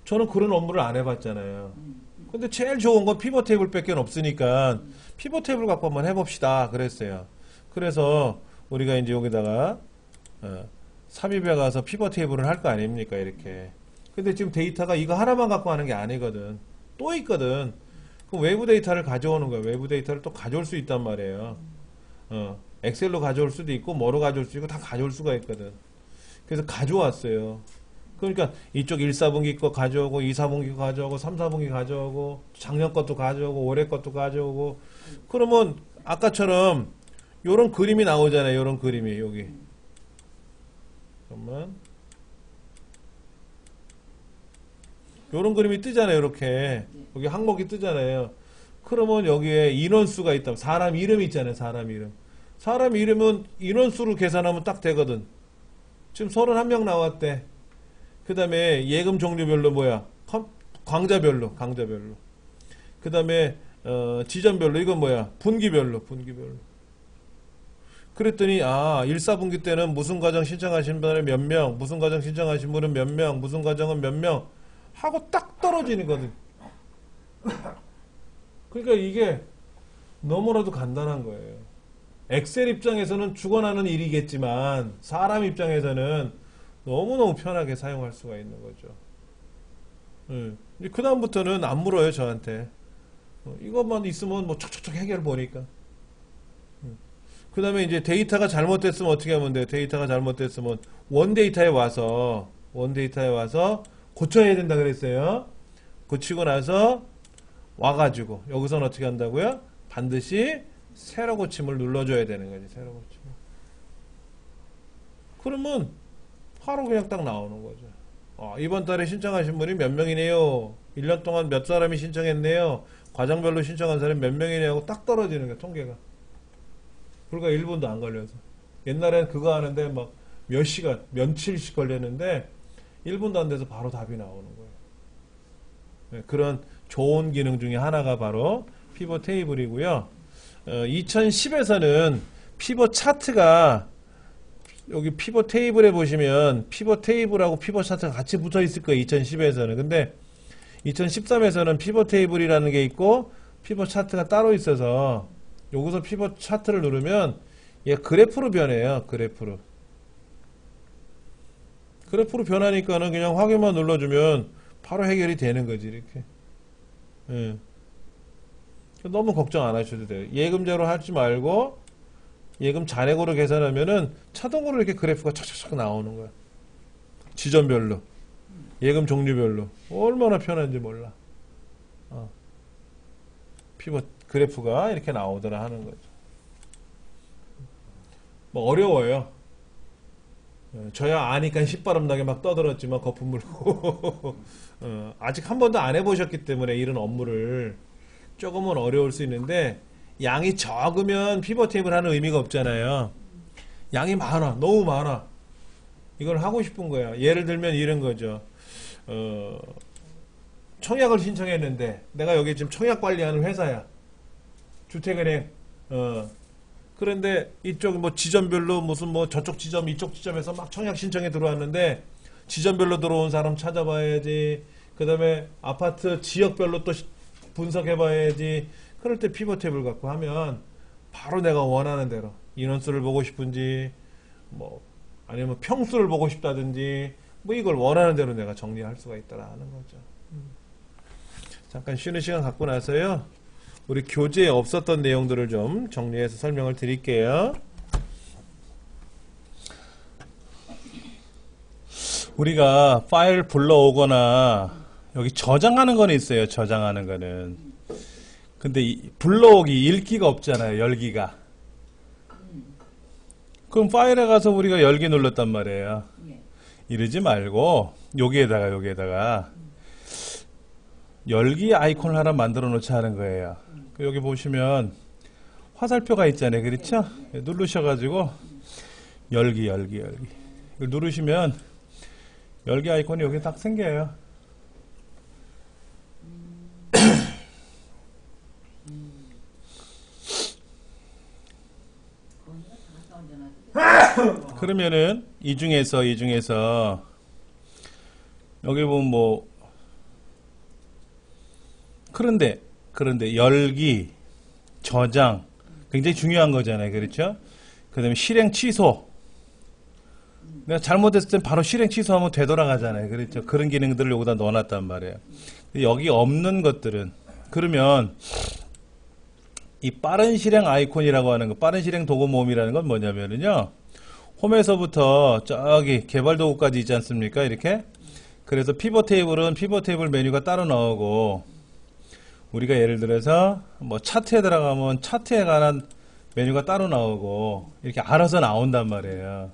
저는 그런 업무를 안 해봤잖아요. 근데 제일 좋은 건 피벗 테이블 밖에 없으니까 피벗 테이블 갖고 한번 해봅시다. 그랬어요. 그래서 우리가 이제 여기다가 삽입해 가서 피벗 테이블을 할 거 아닙니까? 이렇게. 근데 지금 데이터가 이거 하나만 갖고 하는 게 아니거든. 또 있거든. 그럼 외부 데이터를 가져오는 거야. 외부 데이터를 또 가져올 수 있단 말이에요. 엑셀로 가져올 수도 있고 뭐로 가져올 수 있고 다 가져올 수가 있거든. 그래서 가져왔어요. 그러니까 이쪽 1사분기 거 가져오고 2사분기 거 가져오고 3사분기 가져오고 작년 것도 가져오고 올해 것도 가져오고 그러면 아까처럼 요런 그림이 나오잖아요. 요런 그림이 여기. 잠깐만. 요런 그림이 뜨잖아요. 이렇게. 여기 항목이 뜨잖아요. 그러면 여기에 인원수가 있다. 사람 이름이 있잖아요. 사람 이름. 사람 이름은 인원수로 계산하면 딱 되거든. 지금 31명 나왔대. 그 다음에 예금 종류별로 뭐야? 강좌별로. 그 다음에 지점별로. 이건 뭐야? 분기별로. 그랬더니 1사분기 때는 무슨 과정 신청하신 분은 몇 명, 무슨 과정 신청하신 분은 몇 명, 무슨 과정은 몇 명 하고 딱 떨어지는 거든. 그러니까 이게 너무나도 간단한 거예요. 엑셀 입장에서는 죽어나는 일이겠지만 사람 입장에서는 너무너무 편하게 사용할 수가 있는 거죠. 그 다음부터는 안 물어요. 저한테. 이것만 있으면 뭐 척척척 해결 보니까. 그 다음에 이제 데이터가 잘못됐으면 어떻게 하면 돼요? 데이터가 잘못됐으면 원데이터에 와서 고쳐야 된다 그랬어요. 고치고 나서 와가지고 여기서는 어떻게 한다고요? 반드시 새로 고침을 눌러줘야 되는 거지. 새로 고침을. 그러면 바로 그냥 딱 나오는 거죠. 이번 달에 신청하신 분이 몇 명이네요. 1년 동안 몇 사람이 신청했네요. 과정별로 신청한 사람이 몇 명이네요 하고 딱 떨어지는 거야, 통계가. 불과 1분도 안 걸려서. 옛날엔 그거 하는데 막 몇 시간, 며칠씩 걸렸는데 1분도 안 돼서 바로 답이 나오는 거예요. 네, 그런 좋은 기능 중에 하나가 바로 피벗 테이블이고요. 2010에서는 피벗 차트가 여기 피벗 테이블에 보시면 피벗 테이블하고 피벗 차트가 같이 붙어 있을 거예요. 2010에서는. 근데 2013에서는 피벗 테이블이라는 게 있고 피벗 차트가 따로 있어서 여기서 피벗 차트를 누르면 얘 그래프로 변해요. 그래프로. 그래프로 변하니까는 그냥 확인만 눌러주면 바로 해결이 되는 거지. 이렇게. 예. 너무 걱정 안 하셔도 돼요. 예금자로 하지 말고 예금 잔액으로 계산하면은 자동으로 이렇게 그래프가 착착착 나오는 거야. 지점별로. 예금 종류별로. 얼마나 편한지 몰라. 피벗 그래프가 이렇게 나오더라 하는 거죠. 뭐 어려워요. 저야 아니까 시바람나게 막 떠들었지만 거품 물고 아직 한 번도 안 해보셨기 때문에 이런 업무를 조금은 어려울 수 있는데 양이 적으면 피벗 테이블 하는 의미가 없잖아요. 양이 많아. 너무 많아. 이걸 하고 싶은 거야. 예를 들면 이런 거죠. 청약을 신청했는데 내가 여기 지금 청약 관리하는 회사야. 주택은행. 그런데 이쪽 뭐 지점별로 무슨 뭐 저쪽 지점 이쪽 지점에서 막 청약 신청에 들어왔는데 지점별로 들어온 사람 찾아봐야지. 그 다음에 아파트 지역별로 또 분석해봐야지. 그럴 때 피벗 테이블 갖고 하면 바로 내가 원하는 대로 인원수를 보고 싶은지 뭐 아니면 평수를 보고 싶다든지 뭐 이걸 원하는 대로 내가 정리할 수가 있다라는 거죠. 잠깐 쉬는 시간 갖고 나서요. 우리 교재에 없었던 내용들을 좀 정리해서 설명을 드릴게요. 우리가 파일 불러오거나 여기 저장하는 거는 있어요. 저장하는 거는. 근데 불러오기, 읽기가 없잖아요. 열기가. 그럼 파일에 가서 우리가 열기 눌렀단 말이에요. 이러지 말고 여기에다가 열기 아이콘을 하나 만들어 놓자 하는 거예요. 여기 보시면 화살표가 있잖아요. 그렇죠? 누르셔가지고 열기 이걸 누르시면 열기 아이콘이 여기 딱 생겨요. 그러면은 이 중에서 여기 보면 뭐 그런데 열기, 저장 굉장히 중요한 거잖아요. 그렇죠? 그 다음에 실행 취소. 내가 잘못했을 땐 바로 실행 취소하면 되돌아가잖아요. 그렇죠? 그런 기능들을 여기다 넣어놨단 말이에요. 여기 없는 것들은 그러면 이 빠른 실행 아이콘이라고 하는 거, 빠른 실행 도구 모음이라는 건 뭐냐면은요. 홈에서부터 저기 개발 도구까지 있지 않습니까? 이렇게. 그래서 피벗 테이블은 피벗 테이블 메뉴가 따로 나오고 우리가 예를 들어서 뭐 차트에 들어가면 차트에 관한 메뉴가 따로 나오고 이렇게 알아서 나온단 말이에요.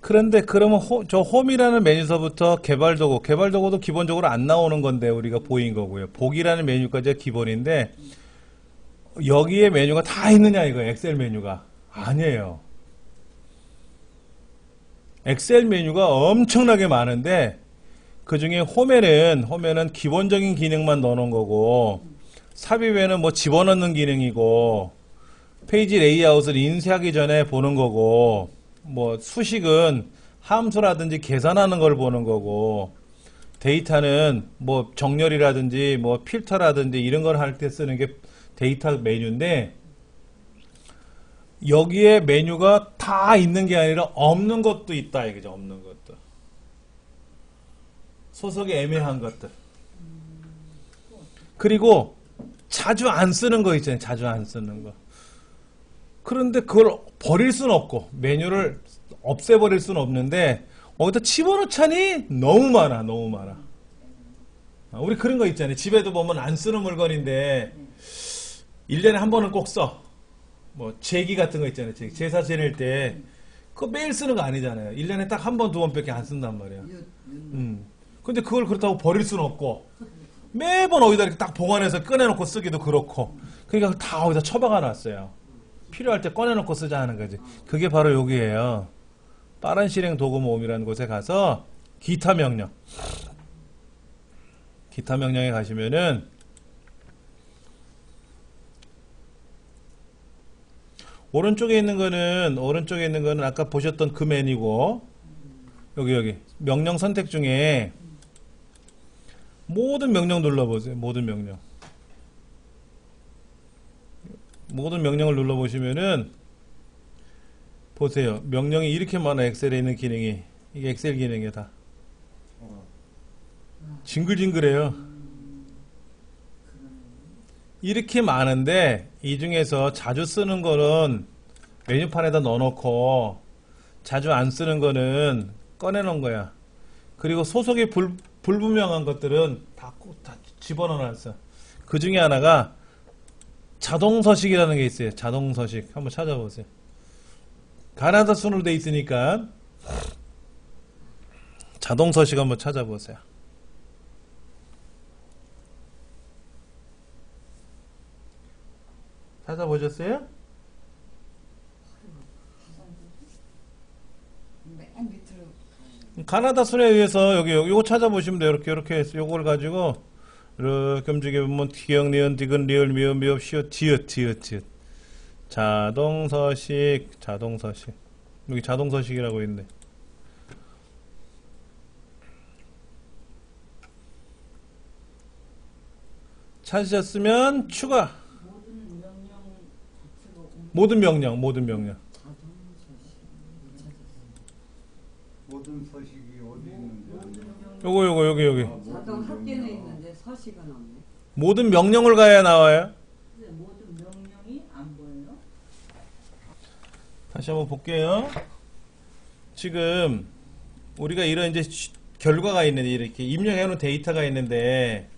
그런데 그러면 저 홈이라는 메뉴서부터 개발 도구도 기본적으로 안 나오는 건데 우리가 보인 거고요. 보기라는 메뉴까지가 기본인데 여기에 메뉴가 다 있느냐 이거 엑셀 메뉴가 아니에요. 엑셀 메뉴가 엄청나게 많은데 그 중에 홈에는 기본적인 기능만 넣어놓은 거고 삽입에는 뭐 집어넣는 기능이고 페이지 레이아웃을 인쇄하기 전에 보는 거고 뭐 수식은 함수라든지 계산하는 걸 보는 거고 데이터는 뭐 정렬이라든지 뭐 필터라든지 이런 걸 할 때 쓰는 게 데이터 메뉴인데 여기에 메뉴가 다 있는 게 아니라 없는 것도 있다 이거죠. 없는 것도. 소속이 애매한 것들. 그리고 자주 안 쓰는 거 있잖아요. 자주 안 쓰는 거. 그런데 그걸 버릴 수는 없고 메뉴를 없애버릴 수는 없는데 어디다 집어넣자니 너무 많아. 우리 그런 거 있잖아요. 집에도 보면 안 쓰는 물건인데 1년에 한 번은 꼭 써. 뭐 제기 같은 거 있잖아요. 제사 지낼 때 그거 매일 쓰는 거 아니잖아요. 1년에 딱 한 번, 두 번밖에 안 쓴단 말이에요. 근데 그걸 그렇다고 버릴 수는 없고 매번 어디다 이렇게 딱 보관해서 꺼내놓고 쓰기도 그렇고 그러니까 다 어디다 처박아 놨어요. 필요할 때 꺼내놓고 쓰자 하는 거지. 그게 바로 여기에요. 빠른 실행 도구 모음이라는 곳에 가서 기타 명령에 가시면은 오른쪽에 있는 거는 아까 보셨던 그 맨이고 여기 명령 선택 중에 모든 명령 눌러보세요. 모든 명령을 눌러보시면은 보세요. 명령이 이렇게 많아. 엑셀에 있는 기능이. 이게 엑셀 기능이야 다. 징글징글해요. 이렇게 많은데 이 중에서 자주 쓰는 거는 메뉴판에다 넣어놓고 자주 안 쓰는 거는 꺼내놓은 거야. 그리고 소속이 불분명한 것들은 다 집어넣어놨어. 그 중에 하나가 자동서식이라는 게 있어요. 자동서식 한번 찾아보세요. 가나다 순으로 돼 있으니까 자동서식 한번 찾아보세요. 찾아보셨어요? 맨 밑으로 가나다 순에 의해서 요거 찾아보시면 돼요. 이렇게 해서 요걸 가지고 이렇게 움직여보면 기역, 니은, 디귿, 리을, 미음, 미음, 시옷, 지읒. 자동서식. 여기 자동서식이라고 있네. 찾으셨으면 추가. 모든 명령. 모든 서식이 어디 있는데? 요거 여기. 자동 합계는 있는데 서식은 없네. 모든 명령을 가야 나와요. 모든 명령이 안 보여요? 다시 한번 볼게요. 지금 우리가 이런 이제 결과가 있는데 이렇게 입력해 놓은 데이터가 있는데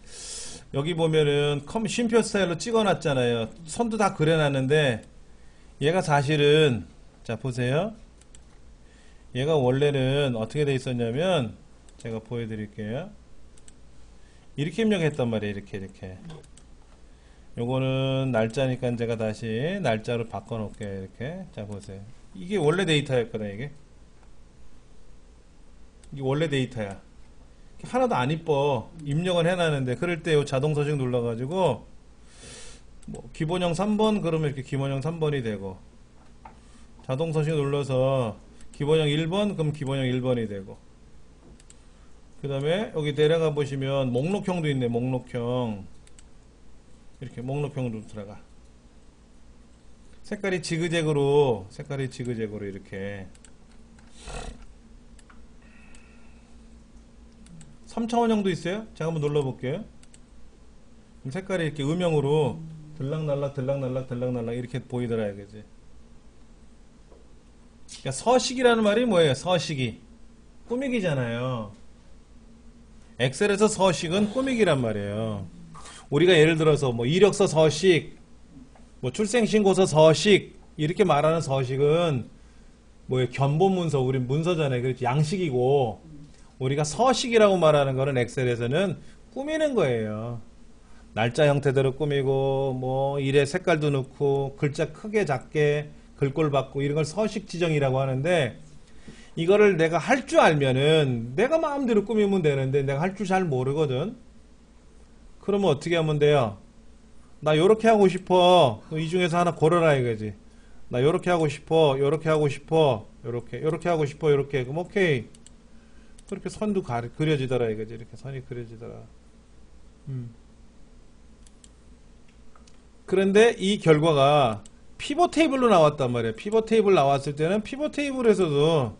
여기 보면은 쉼표 스타일로 찍어놨잖아요. 선도 다 그려놨는데 얘가 사실은 자 보세요. 얘가 원래는 어떻게 돼 있었냐면 제가 보여드릴게요. 이렇게 입력했단 말이에요. 이렇게 요거는 날짜니까 제가 다시 날짜로 바꿔놓을게요. 이렇게 자 보세요. 이게 원래 데이터였거든. 이게 원래 데이터야. 하나도 안 이뻐. 입력은 해놨는데 그럴 때 요 자동서식 눌러가지고 뭐 기본형 3번 그러면 이렇게 기본형 3번이 되고 자동서식 눌러서 기본형 1번 그럼 기본형 1번이 되고 그 다음에 여기 내려가 보시면 목록형도 있네. 목록형 이렇게 목록형으로 들어가. 색깔이 지그재그로 이렇게 3차원형도 있어요. 제가 한번 눌러볼게요. 색깔이 이렇게 음영으로 들락날락 이렇게 보이더라 이거지. 그러니까 서식이라는 말이 뭐예요? 서식이 꾸미기잖아요. 엑셀에서 서식은 꾸미기란 말이에요. 우리가 예를 들어서 뭐 이력서 서식, 뭐 출생신고서 서식 이렇게 말하는 서식은 뭐예요? 견본문서, 우리 문서잖아요. 그렇지 양식이고 우리가 서식이라고 말하는 거는 엑셀에서는 꾸미는 거예요. 날짜 형태대로 꾸미고 뭐 일의 색깔도 넣고 글자 크게 작게 글꼴 받고 이런 걸 서식 지정이라고 하는데 이거를 내가 할 줄 알면은 내가 마음대로 꾸미면 되는데 내가 할 줄 잘 모르거든. 그러면 어떻게 하면 돼요? 나 요렇게 하고 싶어. 이 중에서 하나 고르라 이거지. 나 요렇게 하고 싶어. 요렇게 하고 싶어. 요렇게 하고 싶어. 요렇게. 그럼 오케이. 그렇게 선도 그려지더라 이거지. 이렇게 선이 그려지더라. 그런데 이 결과가 피벗 테이블로 나왔단 말이에요. 피벗 테이블 나왔을 때는 피벗 테이블에서도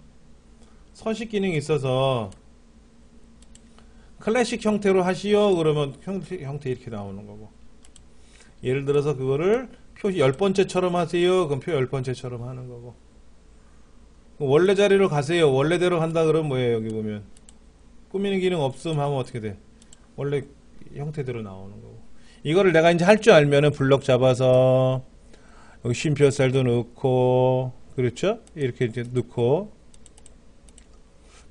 서식 기능이 있어서 클래식 형태로 하시오 그러면 형태 이렇게 나오는 거고, 예를 들어서 그거를 표 10번째처럼 하세요 그럼 표 10번째처럼 하는 거고, 원래 자리로 가세요 원래대로 한다 그러면 뭐예요? 여기 보면 꾸미는 기능 없음 하면 어떻게 돼? 원래 형태대로 나오는 거고. 이거를 내가 이제 할 줄 알면은 블럭 잡아서 여기 쉼표 셀도 넣고, 그렇죠? 이렇게 이제 넣고,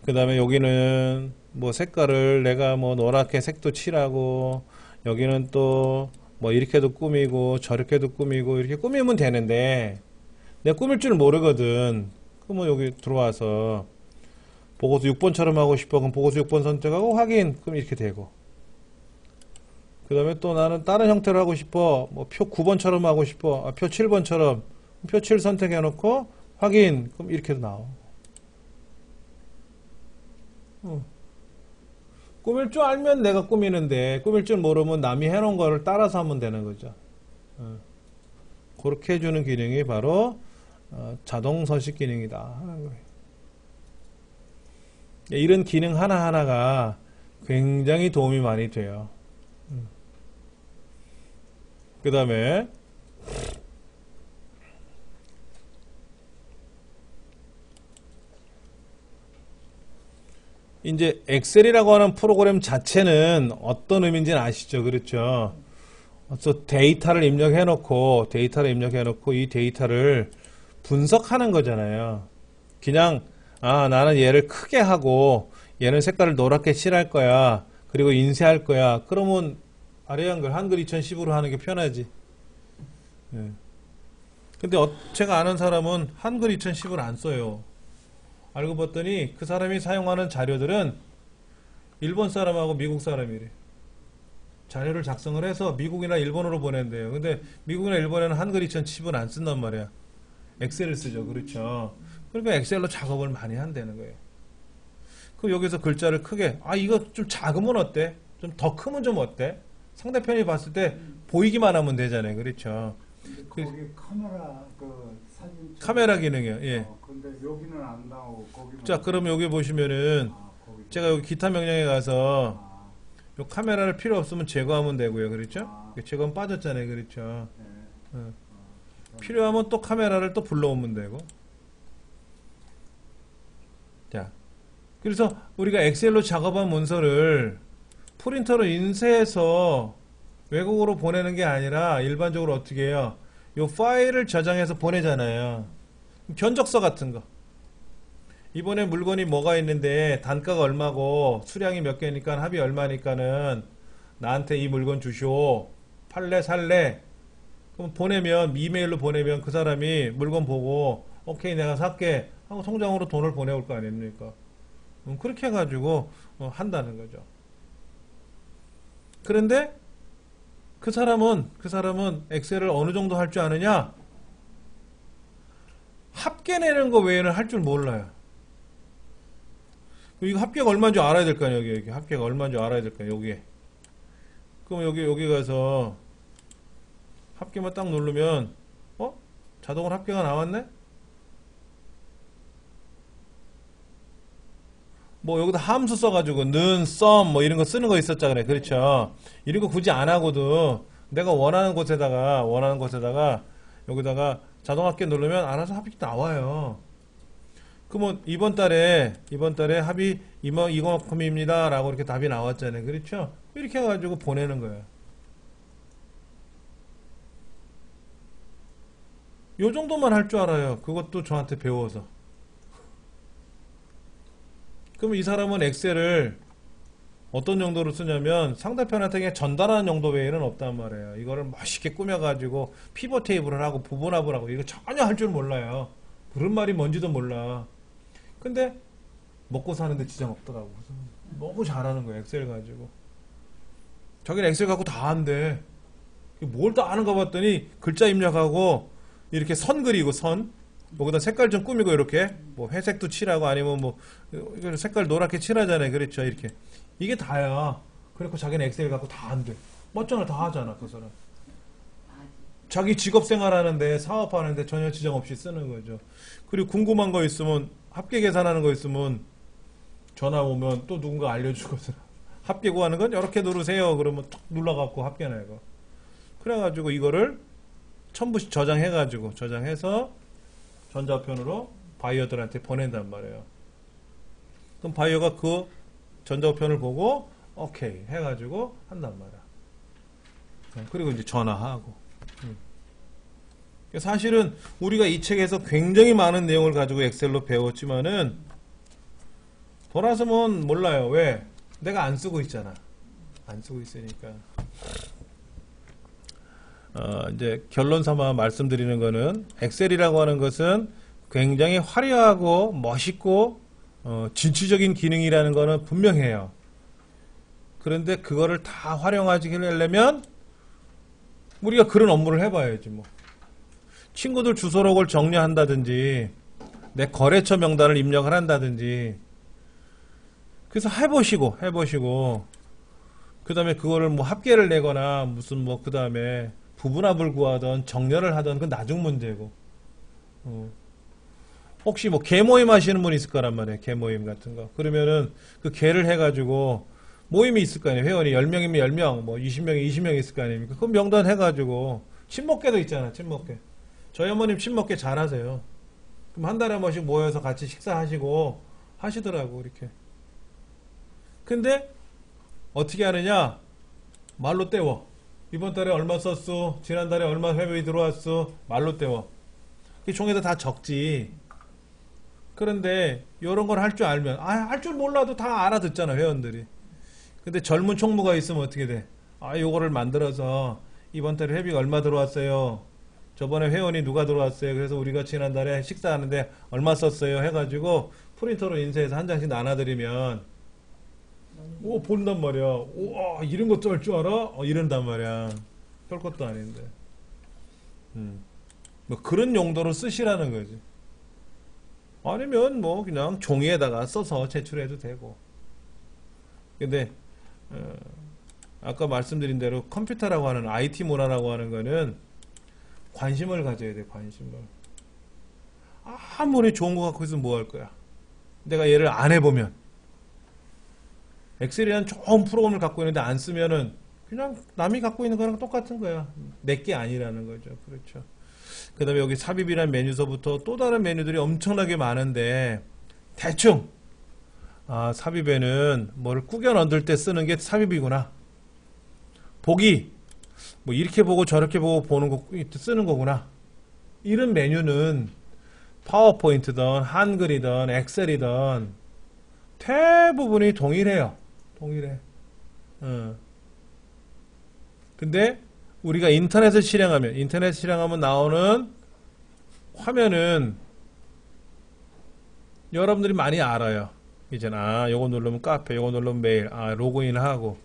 그 다음에 여기는 뭐 색깔을 내가 뭐 노랗게 색도 칠하고, 여기는 또 뭐 이렇게도 꾸미고, 저렇게도 꾸미고, 이렇게 꾸미면 되는데, 내가 꾸밀 줄 모르거든. 그러면 여기 들어와서, 보고서 6번처럼 하고 싶어. 그럼 보고서 6번 선택하고, 확인. 그럼 이렇게 되고. 그 다음에 또 나는 다른 형태로 하고 싶어. 뭐 표 9번처럼 하고 싶어. 표 7번처럼. 표 7 선택해 놓고, 확인. 그럼 이렇게도 나오고. 꾸밀 줄 알면 내가 꾸미는데, 꾸밀 줄 모르면 남이 해놓은 거를 따라서 하면 되는 거죠. 그렇게 해주는 기능이 바로 자동 서식 기능이다 하는 거예요. 이런 기능 하나하나가 굉장히 도움이 많이 돼요. 그 다음에 이제 엑셀이라고 하는 프로그램 자체는 어떤 의미인지는 아시죠? 그렇죠? 그래서 데이터를 입력해 놓고 이 데이터를 분석하는 거잖아요. 그냥 나는 얘를 크게 하고 얘는 색깔을 노랗게 칠할 거야. 그리고 인쇄할 거야. 그러면 아래 한글 2010으로 하는 게 편하지. 예. 근데 제가 아는 사람은 한글 2010을 안 써요. 알고 봤더니 그 사람이 사용하는 자료들은 일본 사람하고 미국 사람이래. 자료를 작성을 해서 미국이나 일본으로 보낸대요. 근데 미국이나 일본에는 한글 2010은 안 쓴단 말이야. 엑셀을 쓰죠. 그렇죠. 그러니까 엑셀로 작업을 많이 한다는 거예요. 그럼 여기서 글자를 크게, 이거 좀 작으면 어때? 좀 더 크면 좀 어때? 상대편이 봤을 때 보이기만 하면 되잖아요. 그렇죠. 거기 카메라 사진 카메라 기능이요. 예. 근데 여기는 안 나오고 거기만. 자, 그럼 여기 보시면은 제가 여기 기타 명령에 가서 요 카메라를 필요 없으면 제거하면 되고요. 그렇죠? 제거는 빠졌잖아요. 그렇죠? 네. 필요하면 또 카메라를 또 불러오면 되고. 자, 그래서 우리가 엑셀로 작업한 문서를 프린터로 인쇄해서 외국으로 보내는 게 아니라 일반적으로 어떻게 해요? 요 파일을 저장해서 보내잖아요. 견적서 같은 거. 이번에 물건이 뭐가 있는데 단가가 얼마고 수량이 몇 개니까 합이 얼마니까는 나한테 이 물건 주시오. 팔래 살래? 그럼 보내면 이메일로 보내면 그 사람이 물건 보고 오케이 내가 살게 하고 통장으로 돈을 보내올 거 아닙니까? 그렇게 해가지고 한다는 거죠. 그런데 그 사람은 엑셀을 어느 정도 할 줄 아느냐? 합계 내는 거 외에는 할 줄 몰라요. 이거 합계가 얼마인 줄 알아야 될 거 아니에요. 여기 합계가 얼마인 줄 알아야 될 거 아니에요. 여기에. 그럼 여기 가서 합계만 딱 누르면 자동으로 합계가 나왔네? 뭐 여기다 함수 써가지고 는, 썸 뭐 이런 거 쓰는 거 있었잖아요. 그렇죠? 이런 거 굳이 안 하고도 내가 원하는 곳에다가 여기다가 자동 합계 누르면 알아서 합이 나와요. 그러면 이번 달에 합이 이만큼입니다 라고 이렇게 답이 나왔잖아요. 그렇죠? 이렇게 해가지고 보내는 거예요. 요 정도만 할 줄 알아요. 그것도 저한테 배워서. 그럼 이 사람은 엑셀을 어떤 정도로 쓰냐면 상대편한테 그냥 전달하는 정도 외에는 없단 말이에요. 이거를 멋있게 꾸며가지고 피벗 테이블을 하고 부분합을 하고 이거 전혀 할 줄 몰라요. 그런 말이 뭔지도 몰라. 근데 먹고 사는데 지장 없더라고. 너무 잘하는 거예요. 엑셀 가지고. 자기는 엑셀 갖고 다 한대. 뭘 다 아는가 봤더니 글자 입력하고 이렇게 선 그리고 선 여기다 색깔 좀 꾸미고 이렇게 뭐 회색도 칠하고 아니면 뭐 색깔 노랗게 칠하잖아요. 그렇죠. 이렇게 이게 다야. 그래갖고 자기는 엑셀 갖고 다 한대. 맞잖아. 다 하잖아. 그 사람. 자기 직업 생활하는데 사업하는데 전혀 지장 없이 쓰는 거죠. 그리고 궁금한 거 있으면 합계 계산하는 거 있으면 전화 오면 또 누군가 알려주거든. 합계 구하는 건 이렇게 누르세요. 그러면 툭 눌러갖고 합계 내고. 그래가지고 이거를 첨부 저장해가지고 저장해서 전자우편으로 바이어들한테 보낸단 말이에요. 그럼 바이어가 그 전자우편을 보고 오케이 해가지고 한단 말이야. 그리고 이제 전화하고. 사실은 우리가 이 책에서 굉장히 많은 내용을 가지고 엑셀로 배웠지만은 돌아서면 몰라요. 왜? 내가 안 쓰고 있잖아. 안 쓰고 있으니까. 이제 결론 삼아 말씀드리는 거는 엑셀이라고 하는 것은 굉장히 화려하고 멋있고 진취적인 기능이라는 거는 분명해요. 그런데 그거를 다 활용하지 하려면 우리가 그런 업무를 해봐야지 뭐. 친구들 주소록을 정리한다든지 내 거래처 명단을 입력을 한다든지 그래서 해보시고 그 다음에 그거를 뭐 합계를 내거나 무슨 뭐 그 다음에 부분합을 구하던 정렬을 하던 그 나중 문제고 혹시 뭐 개모임 하시는 분 있을 거란 말이에요. 개모임 같은 거. 그러면은 그 개를 해가지고 모임이 있을 거 아니에요. 회원이 10명이면 10명, 뭐 20명이 20명 있을 거 아닙니까? 그럼 명단 해가지고 친목계도 있잖아. 친목계. 저희 어머님 친목계 잘하세요. 그럼 한 달에 한 번씩 모여서 같이 식사하시고 하시더라고 이렇게. 근데 어떻게 하느냐? 말로 때워. 이번 달에 얼마 썼어? 지난달에 얼마 회비 들어왔어? 말로 때워. 이 종에다 다 적지. 그런데 이런 걸 할 줄 알면 할 줄 몰라도 다 알아듣잖아 회원들이. 근데 젊은 총무가 있으면 어떻게 돼? 요거를 만들어서 이번 달에 회비가 얼마 들어왔어요? 저번에 회원이 누가 들어왔어요? 그래서 우리가 지난달에 식사하는데 얼마 썼어요? 해가지고 프린터로 인쇄해서 한 장씩 나눠드리면 본단 말이야. 우와 이런 것도 할 줄 알아? 이런단 말이야. 별것도 아닌데. 뭐 그런 용도로 쓰시라는 거지. 아니면 뭐 그냥 종이에다가 써서 제출해도 되고. 근데 아까 말씀드린 대로 컴퓨터라고 하는 IT 문화라고 하는 거는 관심을 가져야 돼. 관심을. 아무리 좋은 거 갖고 있으면 뭐 할 거야. 내가 얘를 안 해보면 엑셀이라는 좋은 프로그램을 갖고 있는데 안 쓰면은 그냥 남이 갖고 있는 거랑 똑같은 거야. 내게 아니라는 거죠. 그렇죠. 그 다음에 여기 삽입이라는 메뉴서부터 또 다른 메뉴들이 엄청나게 많은데 대충 삽입에는 뭐를 꾸겨 넣을 때 쓰는 게 삽입이구나. 보기 뭐 이렇게 보고 저렇게 보고 보는 거 쓰는 거구나. 이런 메뉴는 파워포인트든 한글이든 엑셀이든 대부분이 동일해요. 동일해. 근데 우리가 인터넷 실행하면 나오는 화면은 여러분들이 많이 알아요. 이제는 요거 누르면 카페, 요거 누르면 메일, 로그인하고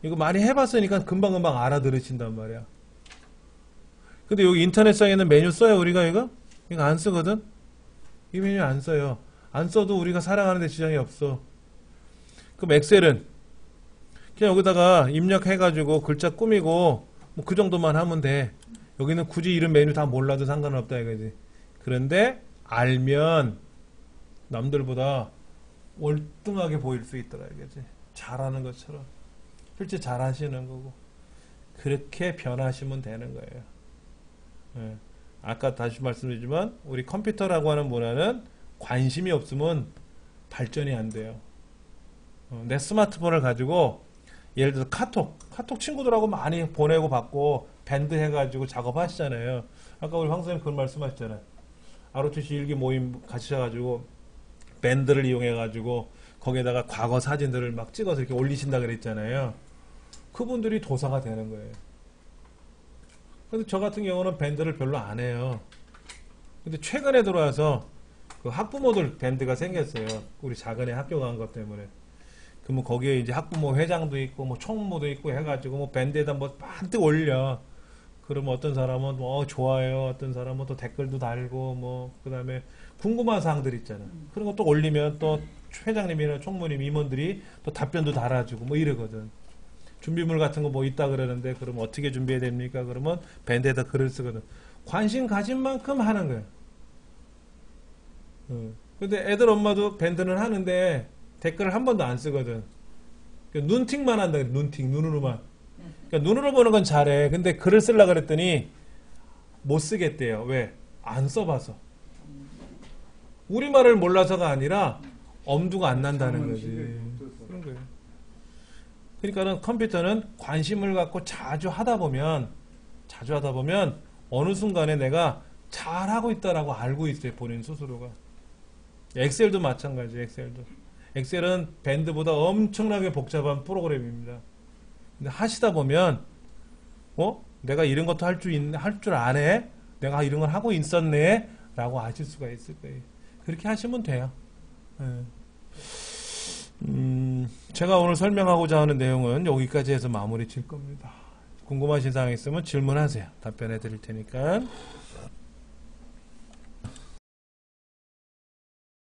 이거 많이 해봤으니까 금방금방 알아들으신단 말이야. 근데 여기 인터넷상에는 메뉴 써요 우리가 이거? 이거 안 쓰거든? 이 메뉴 안 써요. 안 써도 우리가 살아가는데 지장이 없어. 그럼 엑셀은 그냥 여기다가 입력해가지고 글자 꾸미고 뭐 그 정도만 하면 돼. 여기는 굳이 이런 메뉴 다 몰라도 상관없다 이거지. 그런데 알면 남들보다 월등하게 보일 수 있더라 이거지. 잘하는 것처럼. 실제 잘하시는 거고. 그렇게 변하시면 되는 거예요. 예. 아까 다시 말씀드리지만 우리 컴퓨터라고 하는 문화는 관심이 없으면 발전이 안 돼요. 내 스마트폰을 가지고 예를 들어서 카톡 친구들하고 많이 보내고 받고 밴드 해가지고 작업하시잖아요. 아까 우리 황 선생님 그런 말씀하셨잖아요. ROTC 일기 모임 가셔가지고 밴드를 이용해가지고 거기에다가 과거 사진들을 막 찍어서 이렇게 올리신다 그랬잖아요. 그분들이 도사가 되는 거예요. 근데 저 같은 경우는 밴드를 별로 안 해요. 근데 최근에 들어와서 그 학부모들 밴드가 생겼어요. 우리 작은 애 학교 간 것 때문에. 그러면 거기에 이제 학부모 회장도 있고 뭐 총무도 있고 해가지고 뭐 밴드에다 뭐 반뜩 올려. 그러면 어떤 사람은 뭐 좋아요, 어떤 사람은 또 댓글도 달고 뭐 그다음에 궁금한 사항들 있잖아. 그런 거 또 올리면 또 회장님이나 총무님 임원들이 또 답변도 달아주고 뭐 이러거든. 준비물 같은 거 뭐 있다 그러는데 그러면 어떻게 준비해야 됩니까? 그러면 밴드에다 글을 쓰거든. 관심 가진 만큼 하는 거야. 근데 애들 엄마도 밴드는 하는데 댓글을 한 번도 안 쓰거든. 그러니까 눈팅만 한다. 눈팅, 눈으로만. 그러니까 눈으로 보는 건 잘해. 근데 글을 쓰려고 그랬더니 못 쓰겠대요. 왜? 안 써봐서. 우리말을 몰라서가 아니라 엄두가 안 난다는 거지. 그런 거예요. 그러니까는 컴퓨터는 관심을 갖고 자주 하다 보면 어느 순간에 내가 잘하고 있다라고 알고 있어요. 본인 스스로가. 엑셀도 마찬가지. 엑셀은 밴드보다 엄청나게 복잡한 프로그램입니다. 근데 하시다 보면 내가 이런 것도 할 줄 아네? 내가 이런 걸 하고 있었네? 라고 아실 수가 있을 거예요. 그렇게 하시면 돼요. 제가 오늘 설명하고자 하는 내용은 여기까지 해서 마무리 칠 겁니다. 궁금하신 사항 있으면 질문하세요. 답변해 드릴 테니까.